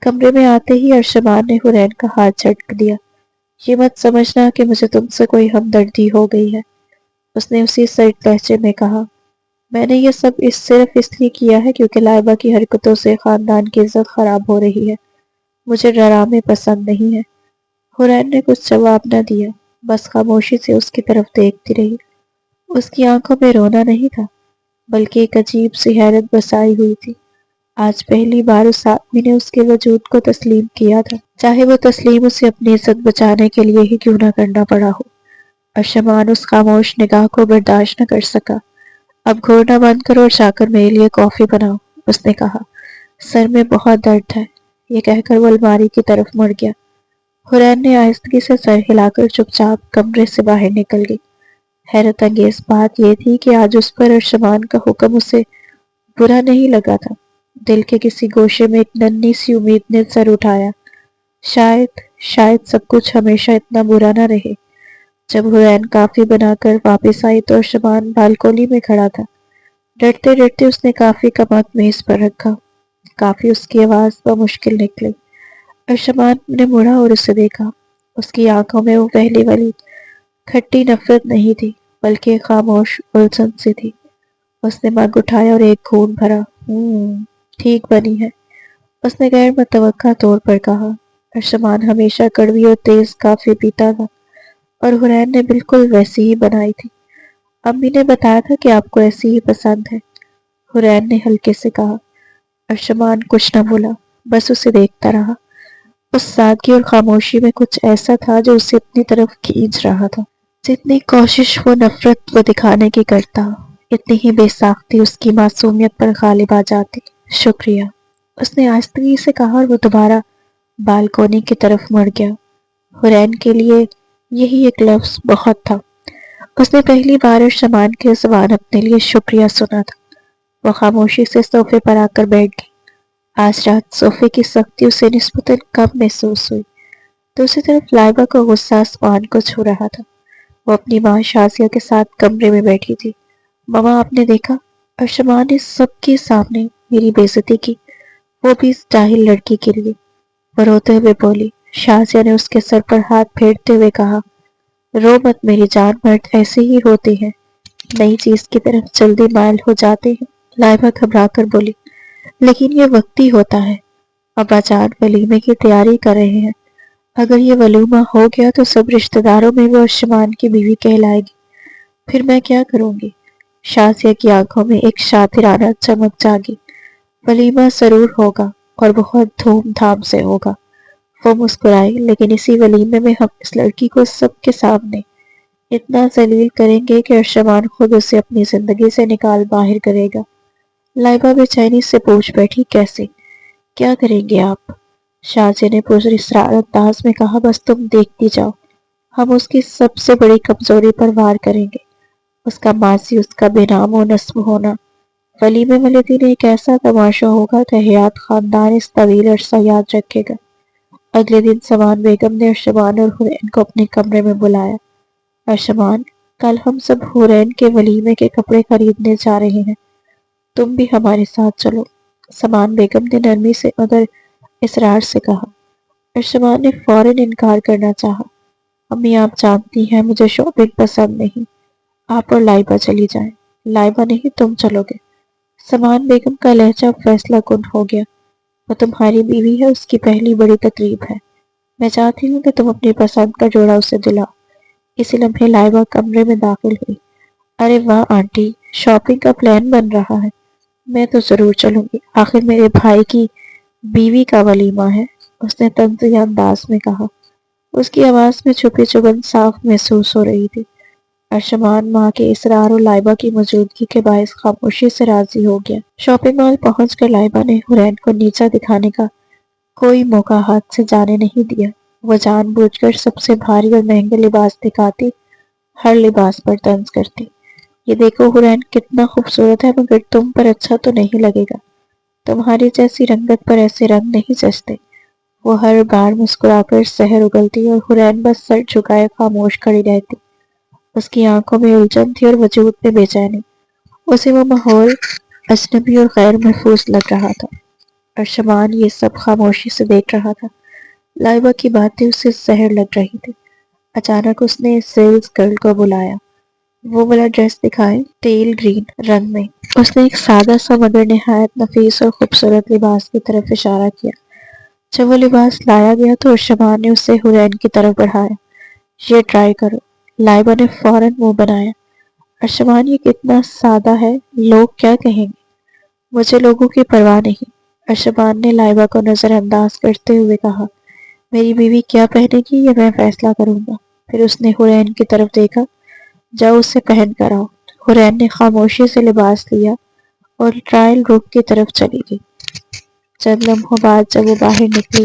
کمرے میں آتے ہی ارشمان نے حرین کا ہاتھ جھٹک دیا، یہ مت سمجھنا کہ مجھے تم سے کوئی ہمدردی ہو گئی ہے۔ اس نے اسی سرد لہجے میں کہا، میں نے یہ سب صرف اس لیے کیا ہے کیونکہ لائبہ کی حرکتوں سے خاندان کی عزت خراب ہو رہی ہے۔ مجھے ڈرامے پسند نہیں ہیں۔ حرین نے کچھ جواب نہ دیا، بس خاموشی سے اس کی طرف دیکھتی رہی۔ اس کی آنکھوں میں رونا نہیں تھا، بلکہ ایک عجیب سی حیرت بسائی ہوئی تھی۔ آج پہلی بار اس آدمی نے اس کے وجود کو تسلیم کیا تھا، چاہے وہ تسلیم اسے اپنی عزت بچانے کے لیے ہی کیوں نہ کرنا پڑا ہو۔ ارشمان اس خاموش نگاہ کو برداشت نہ کر سکا۔ اب گھورنا بند کرو اور جا کر میرے لیے کافی بناؤ، اس نے کہا۔ سر میں بہت درد ہے، یہ کہہ کر وہ الماری کی طرف مڑ گیا۔ حرین نے آہستگی سے سر ہلا کر چپ چاپ کمرے سے باہر نکل گئی۔ حیرت انگیز بات یہ تھی کہ آج اس پر ارشمان کا حکم اسے برا نہیں لگا تھا۔ دل کے کسی گوشے میں ایک ننھی سی امید نے سر اٹھایا، شاید سب کچھ ہمیشہ اتنا برا نہ رہے۔ جب حرین کافی بنا کر واپس آئی تو ارشمان بالکونی میں کھڑا تھا۔ ڈرتے ڈرتے اس نے کافی کا مگ میز پر رکھا۔ کافی اس کی آواز بمشکل نکلی۔ ارشمان نے مڑا اور اسے دیکھا۔ اس کی آنکھوں میں وہ پہلی والی کھٹی نفرت نہیں تھی، بلکہ خاموش الجھن سی تھی۔ اس نے مگ اٹھایا اور ایک گھونٹ بھرا۔ ٹھیک بنی ہے، اس نے غیر متوقع طور پر کہا۔ ارشمان ہمیشہ کڑوی اور تیز کافی پیتا تھا، اور حرین نے بالکل ویسی ہی بنائی تھی۔ امی نے بتایا تھا کہ آپ کو ایسی ہی پسند ہے، حرین نے ہلکے سے کہا۔ ارشمان کچھ نہ بولا، بس اسے دیکھتا رہا۔ اس سادگی اور خاموشی میں کچھ ایسا تھا جو اسے اپنی طرف کھینچ رہا تھا۔ جتنی کوشش وہ نفرت کو دکھانے کی کرتا، اتنی ہی بے ساختی اس کی معصومیت پر غالب آ جاتی۔ شکریہ، اس نے آہستگی سے کہا اور وہ دوبارہ بالکونی کی طرف مڑ گیا۔ حرین کے لیے یہی ایک لفظ بہت تھا۔ اس نے پہلی بار ارشمان کی زبان اپنے لیے شکریہ سنا تھا۔ وہ خاموشی سے صوفے پر آ کر بیٹھ گئی۔ آج رات صوفے کی سختی اسے نسبتاً کم محسوس ہوئی۔ دوسری طرف لائبہ کا غصہ آسمان کو چھو رہا تھا۔ وہ اپنی ماں شازیہ کے ساتھ کمرے میں بیٹھی تھی۔ ماما، آپ نے دیکھا؟ ارشمان نے سب کے سامنے میری بے عزتی کی، وہ بھی اس جاہل لڑکی کے لیے۔ وہ روتے ہوئے بولی۔ شازیہ نے اس کے سر پر ہاتھ پھیرتے ہوئے کہا، رو مت میری جان، مرد ایسے ہی ہوتے ہیں، نئی چیز کی طرف جلدی مائل ہو جاتے ہیں۔ لائبہ گھبرا کر بولی، لیکن یہ وقتی ہوتا ہے، ابا جان ولیمے کی تیاری کر رہے ہیں، اگر یہ ولیمہ ہو گیا تو سب رشتہ داروں میں وہ ارشمان کی بیوی کہلائے گی، پھر میں کیا کروں گی؟ شازیہ کی آنکھوں میں ایک شاطرانہ چمک جاگی۔ ولیمہ ضرور ہوگا اور بہت دھوم دھام سے ہوگا، وہ مسکرائی، لیکن اسی ولیمے میں ہم اس لڑکی کو سب کے سامنے اتنا ذلیل کریں گے کہ ارشمان خود اسے اپنی زندگی سے نکال باہر کرے گا۔ لائبہ بے چینی سے پوچھ بیٹھی، کیسے؟ کیا کریں گے آپ؟ شازیہ نے پراسرار انداز میں کہا، بس تم دیکھتی جاؤ، ہم اس کی سب سے بڑی کمزوری پر وار کریں گے، اس کا ماضی، اس کا بے نام و نسب ہونا۔ ولیمے والے دن ایک ایسا تماشا ہوگا کہ حیات خاندان اس طویل عرصہ یاد رکھے گا۔ اگلے دن سمان بیگم نے ارشمان اور حرین کو اپنے کمرے میں بلایا۔ ارشمان، کل ہم سب حرین کے ولیمے کے کپڑے خریدنے جا رہے ہیں، تم بھی ہمارے ساتھ چلو، سمان بیگم نے نرمی سے مگر اصرار سے کہا۔ ارشمان نے فوراً انکار کرنا چاہا۔ امی، آپ جانتی ہیں مجھے شاپنگ پسند نہیں، آپ اور لائبہ چلی جائیں۔ لائبہ نہیں، تم چلو گے؟ سمان بیگم کا لہجہ فیصلہ کن ہو گیا۔ وہ تمہاری بیوی ہے، اس کی پہلی بڑی تقریب ہے، میں چاہتی ہوں کہ تم اپنی پسند کا جوڑا اسے دلاؤ۔ اسی لمحے لائبہ کمرے میں داخل ہوئی۔ ارے واہ آنٹی، شاپنگ کا پلان بن رہا ہے، میں تو ضرور چلوں گی، آخر میرے بھائی کی بیوی کا ولیمہ ہے، اس نے طنزیہ انداز میں کہا۔ اس کی آواز میں چھپی چبھن صاف محسوس ہو رہی تھی۔ ارشمان ماں کے اصرار اور لائبہ کی موجودگی کے باعث خاموشی سے راضی ہو گیا۔ شاپنگ مال پہنچ کر لائبہ نے حرین کو نیچا دکھانے کا کوئی موقع ہاتھ سے جانے نہیں دیا۔ وہ جان بوجھ کر سب سے بھاری اور مہنگے لباس دکھاتی، ہر لباس پر طنز کرتی۔ یہ دیکھو حرین، کتنا خوبصورت ہے، مگر تم پر اچھا تو نہیں لگے گا، تمہاری جیسی رنگت پر ایسے رنگ نہیں جچتے۔ وہ ہر بار مسکرا کر زہر اگلتی اور حرین بس سر جھکائے خاموش کھڑی رہتی۔ اس کی آنکھوں میں الجھن تھی اور وجود میں بے چینی۔ اسے وہ ماحول اجنبی اور غیر محفوظ لگ رہا تھا۔ ارشمان یہ سب خاموشی سے دیکھ رہا تھا۔ لائبہ کی باتیں اسے زہر لگ رہی تھی۔ اچانک اس نے سیلز گرل کو بلایا۔ وہ والا ڈریس دکھائیں، ٹیل گرین رنگ میں۔ اس نے ایک سادہ سا مگر نہایت نفیس اور خوبصورت لباس کی طرف اشارہ کیا۔ جب وہ لباس لایا گیا تو ارشمان نے اسے حرین کی طرف بڑھایا۔ یہ ٹرائی کرو۔ لائبہ نے فوراً منہ بنایا۔ ارشمان، یہ کتنا سادہ ہے، لوگ کیا کہیں گے؟ مجھے لوگوں کی پرواہ نہیں، ارشمان نے لائبہ کو نظر انداز کرتے ہوئے کہا۔ میری بیوی کیا پہنے گی یہ میں فیصلہ کروں گا۔ پھر اس نے حرین کی طرف دیکھا، جاؤ اسے پہن کر آؤ۔ حرین نے خاموشی سے لباس لیا اور ٹرائل روم کی طرف چلی گئی۔ چند لمحوں بعد جب وہ باہر نکلی،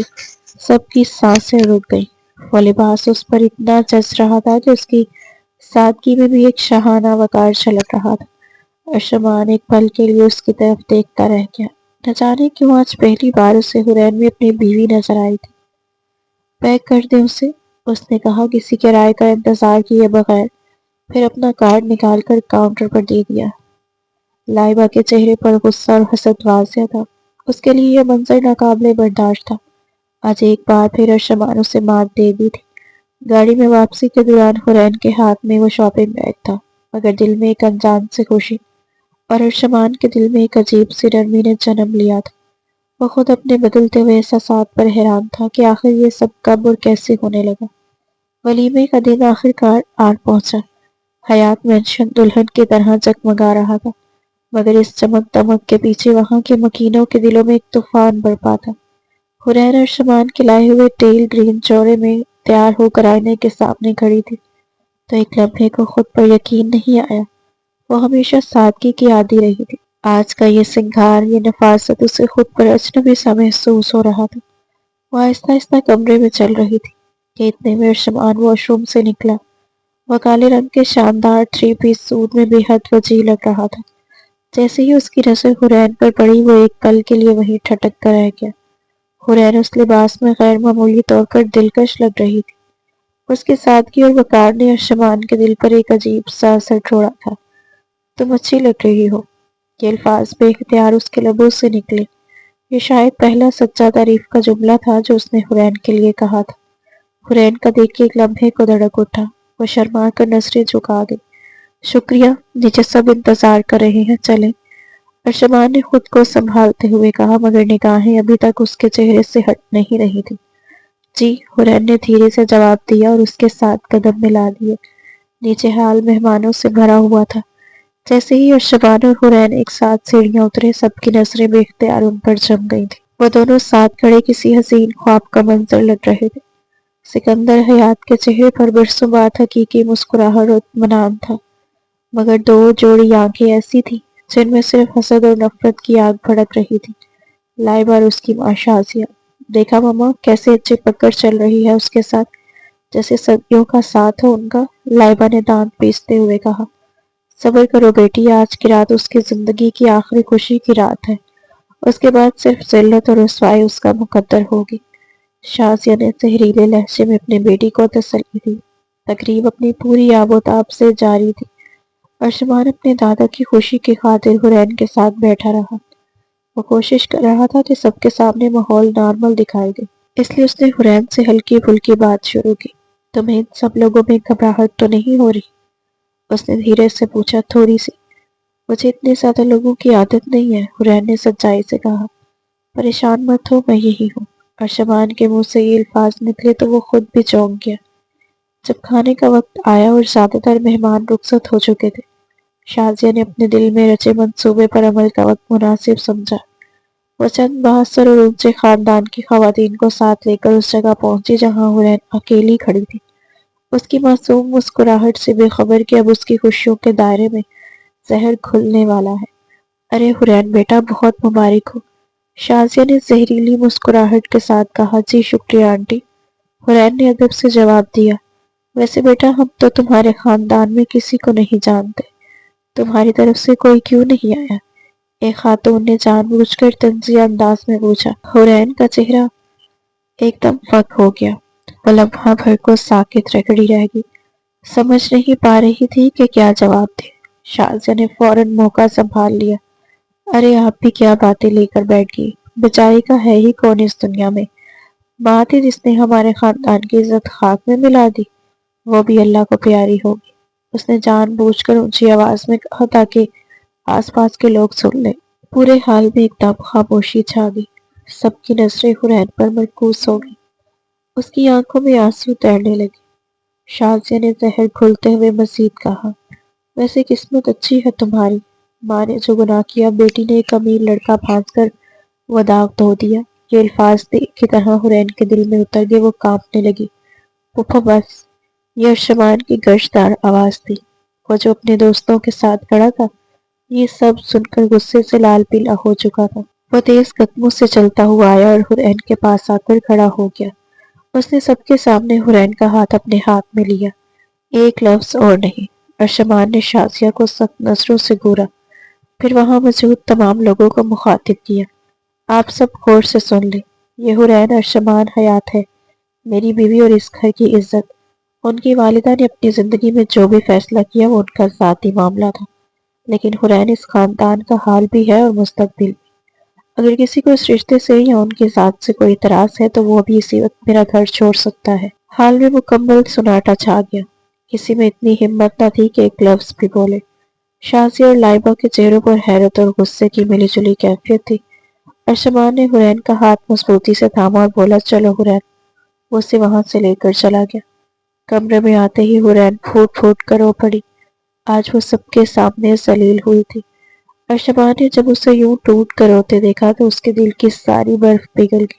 سب کی سانسیں رک گئیں۔ وہ لباس اس پر اتنا جچ رہا تھا کہ اس کی سادگی میں بھی ایک شاہانہ وقار چھلک رہا تھا۔ ارشمان ایک پل کے لیے اس کی طرف دیکھتا رہ گیا۔ نہ جانے کیوں آج پہلی بار اسے حرین میں اپنی بیوی نظر آئی تھی۔ پیک کر دیں اسے، اس نے کہا کسی کے رائے کا انتظار کیے بغیر، پھر اپنا کارڈ نکال کر کاؤنٹر پر دے دیا۔ لائبہ کے چہرے پر غصہ اور حسد واضح تھا۔ اس کے لیے یہ منظر ناقابل برداشت تھا۔ آج ایک بار پھر ارشمان اسے مات دے دی تھی۔ گاڑی میں واپسی کے دوران حرین کے ہاتھ میں وہ شاپنگ بیگ تھا، مگر دل میں ایک انجان سے خوشی، اور ارشمان کے دل میں ایک عجیب سی نرمی نے جنم لیا تھا۔ وہ خود اپنے بدلتے ہوئے احساسات پر حیران تھا کہ آخر یہ سب کب اور کیسے ہونے لگا۔ ولیمے کا دن آخر کار آ پہنچا۔ حیات مینشن دلہن کی طرح جگمگا رہا تھا، مگر اس چمک دمک کے پیچھے وہاں کے مکینوں کے دلوں میں ایک طوفان برپا تھا۔ حرین ارشمان کے لائے ہوئے ٹیل گرین جوڑے میں تیار ہو کر آئینے کے سامنے کھڑی تھی تو ایک لمحے کو خود پر یقین نہیں آیا۔ وہ ہمیشہ سادگی کی عادی رہی تھی۔ آج کا یہ سنگھار، یہ نفاست اسے خود پر اجنبی سا محسوس ہو رہا تھا۔ وہ آہستہ آہستہ کمرے میں چل رہی تھی کہ اتنے میں ارشمان واش روم سے نکلا۔ وہ کالے رنگ کے شاندار 3 پیس سوٹ میں بے حد وجیح لگ رہا تھا۔ جیسے ہی اس کی نظر حرین پر پڑی، وہ ایک پل کے لیے وہیں ٹھٹک کر رہ گیا۔ حرین اس لباس میں غیر معمولی طور پر دلکش لگ رہی تھی۔ اس کی سادگی اور وقار نے ارشمان کے دل پر ایک عجیب سا اثر چھوڑا تھا۔ تم اچھی لگ رہی ہو، یہ الفاظ بے اختیار اس کے لبوں سے نکلے۔ یہ شاید پہلا سچا تعریف کا جملہ تھا جو اس نے حرین کے لیے کہا تھا۔ حرین کا دیکھ کے ایک لمحے کو دھڑک اٹھا۔ وہ شرما کر نظریں جھکا گئی۔ شکریہ، نیچے سب انتظار کر رہے ہیں، چلیں۔ ارشمان نے خود کو سنبھالتے ہوئے کہا، مگر نگاہیں ابھی تک اس کے چہرے سے ہٹ نہیں رہی تھی۔ جی، حرین نے دھیرے سے جواب دیا اور اس کے ساتھ قدم ملا لیے۔ نیچے حال مہمانوں سے بھرا ہوا تھا۔ جیسے ہی ارشمان اور حرین ایک ساتھ سیڑھیاں اترے، سب کی نظریں بے اختیار ان پر جم گئی تھیں۔ وہ دونوں ساتھ کھڑے کسی حسین خواب کا منظر لگ رہے تھے۔ سکندر حیات کے چہرے پر برسوں بعد حقیقی مسکراہٹ اور اطمینان تھا، مگر دو جوڑی آنکھیں ایسی تھیں جن میں صرف حسد اور نفرت کی آگ بھڑک رہی تھی۔ لائبہ اور اس کی ماں شازیہ۔ دیکھا ماما کیسے چپک کر چل رہی ہے اس کے ساتھ، جیسے صدیوں کا ساتھ ہو ان کا، لائبہ نے دانت پیستے ہوئے کہا۔ صبر کرو بیٹی، آج کی رات اس کی زندگی کی آخری خوشی کی رات ہے، اس کے بعد صرف ذلت اور رسوائی اس کا مقدر ہوگی۔ شازیہ نے زہریلے لہجے میں اپنے بیٹی کو تسلی دی۔ تقریب اپنی پوری آب و تاب سے جاری تھی۔ ارشمان اپنے دادا کی خوشی کی خاطر حرین کے ساتھ بیٹھا رہا۔ وہ کوشش کر رہا تھا کہ سب کے سامنے ماحول نارمل دکھائی دے، اس لیے اس نے حرین سے ہلکی پھلکی بات شروع کی۔ تمہیں ان سب لوگوں میں گھبراہٹ تو نہیں ہو رہی؟ اس نے دھیرے سے پوچھا۔ تھوڑی سی، مجھے اتنے زیادہ لوگوں کی عادت نہیں ہے، حرین نے سچائی سے کہا۔ پریشان مت ہو، میں یہی ہوں۔ ارشمان کے منہ سے یہ الفاظ نکلے تو وہ خود بھی چونک گیا۔ جب کھانے کا وقت آیا اور زیادہ تر مہمان رخصت ہو چکے تھے، شازیہ نے اپنے دل میں رچے منصوبے پر عمل کا وقت مناسب سمجھا۔ وہ چند بااثر اور اونچے خاندان کی خواتین کو ساتھ لے کر اس جگہ پہنچی جہاں حرین اکیلی کھڑی تھی، اس کی معصوم مسکراہٹ سے بے خبر کہ اب اس کی خوشیوں کے دائرے میں زہر کھلنے والا ہے۔ ارے حرین بیٹا، بہت مبارک ہو، شازیہ نے زہریلی مسکراہٹ کے ساتھ کہا۔ جی شکریہ آنٹی، حرین نے ادب سے جواب دیا۔ ویسے بیٹا، ہم تو تمہارے خاندان میں کسی کو نہیں جانتے، تمہاری طرف سے کوئی کیوں نہیں آیا؟ ایک خاتون نے جان بوجھ کر طنزیہ انداز میں پوچھا۔ حرین کا چہرہ ایک دم فک ہو گیا۔ وہ لمحہ بھر کو ساکت رگڑی رہ گئی، سمجھ نہیں پا رہی تھی کہ کیا جواب دے۔ شازیہ نے فوراً موقع سنبھال لیا۔ ارے آپ بھی کیا باتیں لے کر بیٹھ گئی، بچائی کا ہے ہی کون اس دنیا میں؟ ماں تھی جس نے ہمارے خاندان کی عزت خاک میں ملا دی، وہ بھی اللہ کو پیاری ہوگی، اس نے جان بوجھ کر اونچی آواز میں کہا تاکہ آس پاس کے لوگ سن لیں۔ پورے حال میں ایک دم خاموشی چھا گئی۔ سب کی نظریں حرین پر مرکوز ہو گئی۔ اس کی آنکھوں میں آنسو تیرنے لگے۔ شازیہ نے زہر گھلتے ہوئے مزید کہا، ویسے قسمت اچھی ہے تمہاری، ماں نے جو گناہ کیا بیٹی نے ایک امیر لڑکا پھانس کر وہ داغ دھو دیا۔ یہ الفاظ تیر کی طرح حرین کے دل میں اتر گئے۔ وہ کانپنے لگی۔ پھپھو بس، یہ ارشمان کی گرجدار آواز تھی۔ وہ جو اپنے دوستوں کے ساتھ کھڑا تھا، یہ سب سن کر غصے سے لال پیلا ہو چکا تھا۔ وہ تیز قدموں سے چلتا ہوا آیا اور حرین کے پاس آ کر کھڑا ہو گیا۔ اس نے سب کے سامنے حرین کا ہاتھ اپنے ہاتھ میں لیا، ایک لفظ اور نہیں۔ ارشمان نے شازیہ کو سخت نظروں سے گھورا، پھر وہاں موجود تمام لوگوں کو مخاطب کیا۔ آپ سب غور سے سن لیں، یہ حرین ارشمان حیات ہے، میری بیوی اور اس گھر کی عزت۔ ان کی والدہ نے اپنی زندگی میں جو بھی فیصلہ کیا وہ ان کا ذاتی معاملہ تھا، لیکن حرین اس خاندان کا حال بھی ہے اور مستقبل بھی۔ اگر کسی کو اس رشتے سے یا ان کی ذات سے کوئی اعتراض ہے تو وہ بھی اسی وقت میرا گھر چھوڑ سکتا ہے۔ حال میں مکمل سناٹا چھا گیا، کسی میں اتنی ہمت نہ تھی کہ ایک لفظ بھی بولے۔ شازیہ اور لائبہ کے چہروں پر حیرت اور غصے کی ملی جلی کیفیت تھی۔ ارشمان نے حرین کا ہاتھ مضبوطی سے تھاما اور بولا، چلو حرین۔ وہ اسے وہاں سے لے کر چلا گیا۔ کمرے میں آتے ہی حرین پھوٹ پھوٹ کر رو پڑی۔ آج وہ سب کے سامنے ذلیل ہوئی تھی۔ ارشمان نے جب اسے یوں ٹوٹ کر روتے دیکھا تو اس کے دل کی ساری برف پگھل گئی۔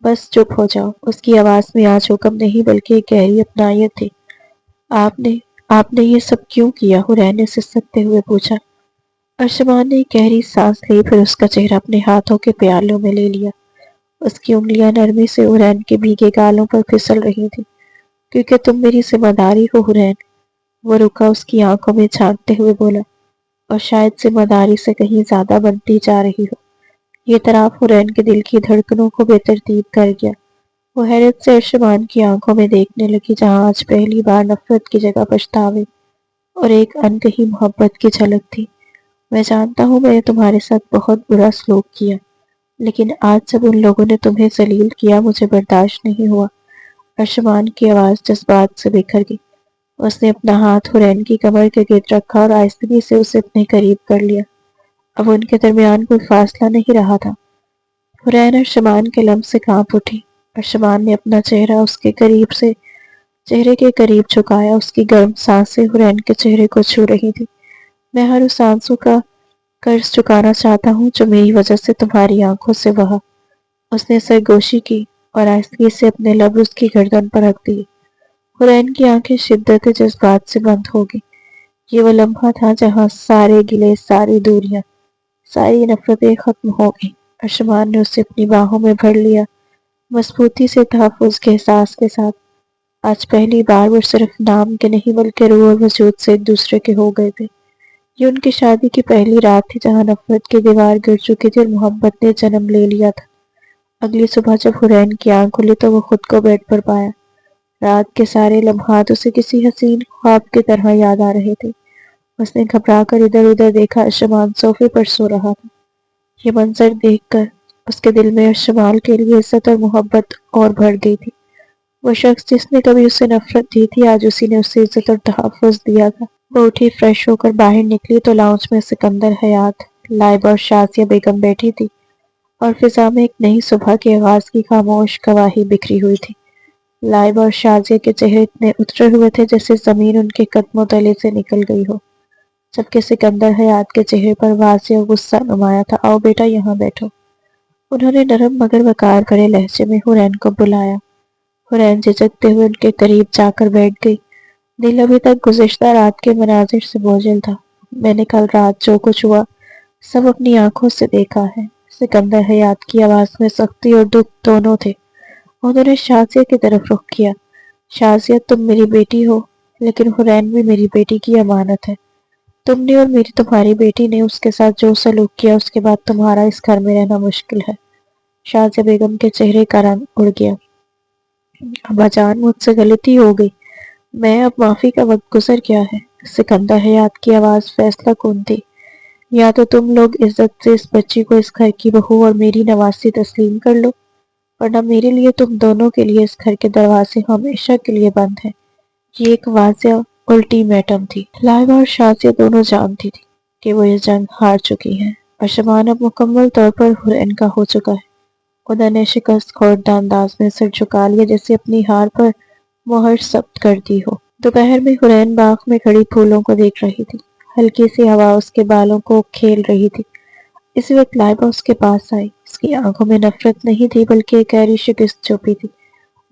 بس چپ ہو جاؤ، اس کی آواز میں آج حکم نہیں بلکہ ایک گہری اپنائیت تھی۔ آپ نے یہ سب کیوں کیا؟ حرین نے سسکتے ہوئے پوچھا۔ ارشمان نے ایک گہری سانس لی، پھر اس کا چہرہ اپنے ہاتھوں کے پیالوں میں لے لیا۔ اس کی انگلیاں نرمی سے حرین کے بھیگے گالوں پر پھسل رہی تھیں۔ کیونکہ تم میری ذمہ داری ہو حرین۔ وہ رکا، اس کی آنکھوں میں جھانکتے ہوئے بولا، اور شاید ذمہ داری سے کہیں زیادہ بنتی جا رہی ہو۔ یہ اعتراف حرین کے دل کی دھڑکنوں کو بے ترتیب کر گیا۔ وہ حیرت سے ارشمان کی آنکھوں میں دیکھنے لگی، جہاں آج پہلی بار نفرت کی جگہ پچھتاوے اور ایک انکہی محبت کی جھلک تھی۔ میں جانتا ہوں میں نے تمہارے ساتھ بہت برا سلوک کیا، لیکن آج جب ان لوگوں نے تمہیں ذلیل کیا مجھے برداشت نہیں ہوا۔ ارشمان کی آواز جذبات سے بکھر گئی۔ اس نے اپنا ہاتھ حرین کی کمر کے گرد رکھا اور آہستگی سے اسے اپنے قریب کر لیا۔ اب ان کے درمیان کوئی فاصلہ نہیں رہا تھا۔ حرین ارشمان کے لمس سے کانپ اٹھی۔ ارشمان نے اپنا چہرہ اس کے چہرے کے قریب جھکایا، اس کی گرم سانسیں حرین کے چہرے کو چھو رہی تھی۔ میں ہر اس آنسو کا قرض چکانا چاہتا ہوں جو میری وجہ سے تمہاری آنکھوں سے بہا۔ اس نے سرگوشی کی اور آہستگی سے اپنے لب اس کی گردن پر رکھ دیے۔ حرین کی آنکھیں شدت جذبات سے بند ہو گئی۔ یہ وہ لمحہ تھا جہاں سارے گلے، ساری دوریاں، ساری نفرتیں ختم ہو گئیں۔ ارشمان نے اسے اپنی باہوں میں بھر لیا، مضبوطی سے، تحفظ کے احساس کے ساتھ۔ آج پہلی بار وہ صرف نام کے نہیں بلکہ روح اور وجود سے ایک دوسرے کے ہو گئے تھے۔ یہ ان کی شادی کی پہلی رات تھی جہاں نفرت کی دیوار گر چکی تھی اور محبت نے جنم لے لیا تھا۔ اگلی صبح جب حرین کی آنکھ کھلی تو وہ خود کو بیڈ پر پایا۔ رات کے سارے لمحات اسے کسی حسین خواب کی طرح یاد آ رہے تھے۔ اس نے گھبرا کر ادھر ادھر دیکھا، ارشمان صوفے پر سو رہا تھا۔ یہ منظر دیکھ کر اس کے دل میں ارشمان کے لیے عزت اور محبت اور بڑھ گئی تھی۔ وہ شخص جس نے کبھی اسے نفرت دی تھی آج اسی نے اسے عزت اور تحفظ دیا تھا۔ وہ اٹھی، فریش ہو کر باہر نکلی تو لاؤنج میں سکندر حیات، لائبہ اور شازیہ بیگم بیٹھی تھی اور فضا میں ایک نئی صبح کے آغاز کی خاموش گواہی بکھری ہوئی تھی۔ لائبہ اور شازیہ کے چہرے اتنے اترے ہوئے تھے جیسے زمین ان کے قدموں تلے سے نکل گئی ہو، جبکہ سکندر حیات کے چہرے پر واضح اور غصہ نمایاں تھا۔ آؤ بیٹا، یہاں بیٹھو۔ انہوں نے نرم مگر وقار بھرے لہجے میں حرین کو بلایا۔ حرین جھجکتے ہوئے ان کے قریب جا کر بیٹھ گئی۔ دل ابھی تک گزشتہ رات کے مناظر سے بوجھل تھا۔ میں نے کل رات جو کچھ ہوا سب اپنی آنکھوں سے دیکھا ہے۔ سکندر حیات کی آواز میں سختی اور دکھ دونوں تھے۔ انہوں نے شازیہ کی طرف رخ کیا۔ شازیہ، تم میری بیٹی ہو، لیکن حرین بھی میری بیٹی کی امانت ہے۔ تم نے اور تمہاری بیٹی نے اس کے ساتھ جو سلوک کیا اس کے بعد تمہارا اس گھر میں رہنا مشکل ہے۔ شازیہ بیگم کے چہرے کا رنگ اڑ گیا۔ ابا جان، مجھ سے غلطی ہو گئی، میں اب معافی کا وقت گزر گیا ہے۔ سکندر حیات کی آواز فیصلہ کن تھی۔ یا تو تم لوگ عزت سے اس بچی کو اس گھر کی بہو اور میری نواسی تسلیم کر لو، ورنہ میرے لیے تم دونوں کے لیے اس گھر کے دروازے ہمیشہ کے لیے بند ہیں۔ یہ ایک واضح الٹیمیٹم تھی۔ لائبہ اور شازیہ دونوں جانتی تھی کہ وہ یہ جنگ ہار چکی ہیں۔ ارشمان اب مکمل طور پر حرین کا ہو چکا ہے۔ انہوں نے شکست خوردہ انداز میں سر جھکا لیا، جیسے اپنی ہار پر مہر ثبت کر دی ہو۔ دوپہر میں حرین باغ میں کھڑی پھولوں کو دیکھ رہی تھی۔ ہلکی سی ہوا اس کے بالوں کو کھیل رہی تھی۔ اسی وقت لائبہ اس کے پاس آئی۔ اس کی آنکھوں میں نفرت نہیں تھی بلکہ ایک گہری شکست چھپی تھی۔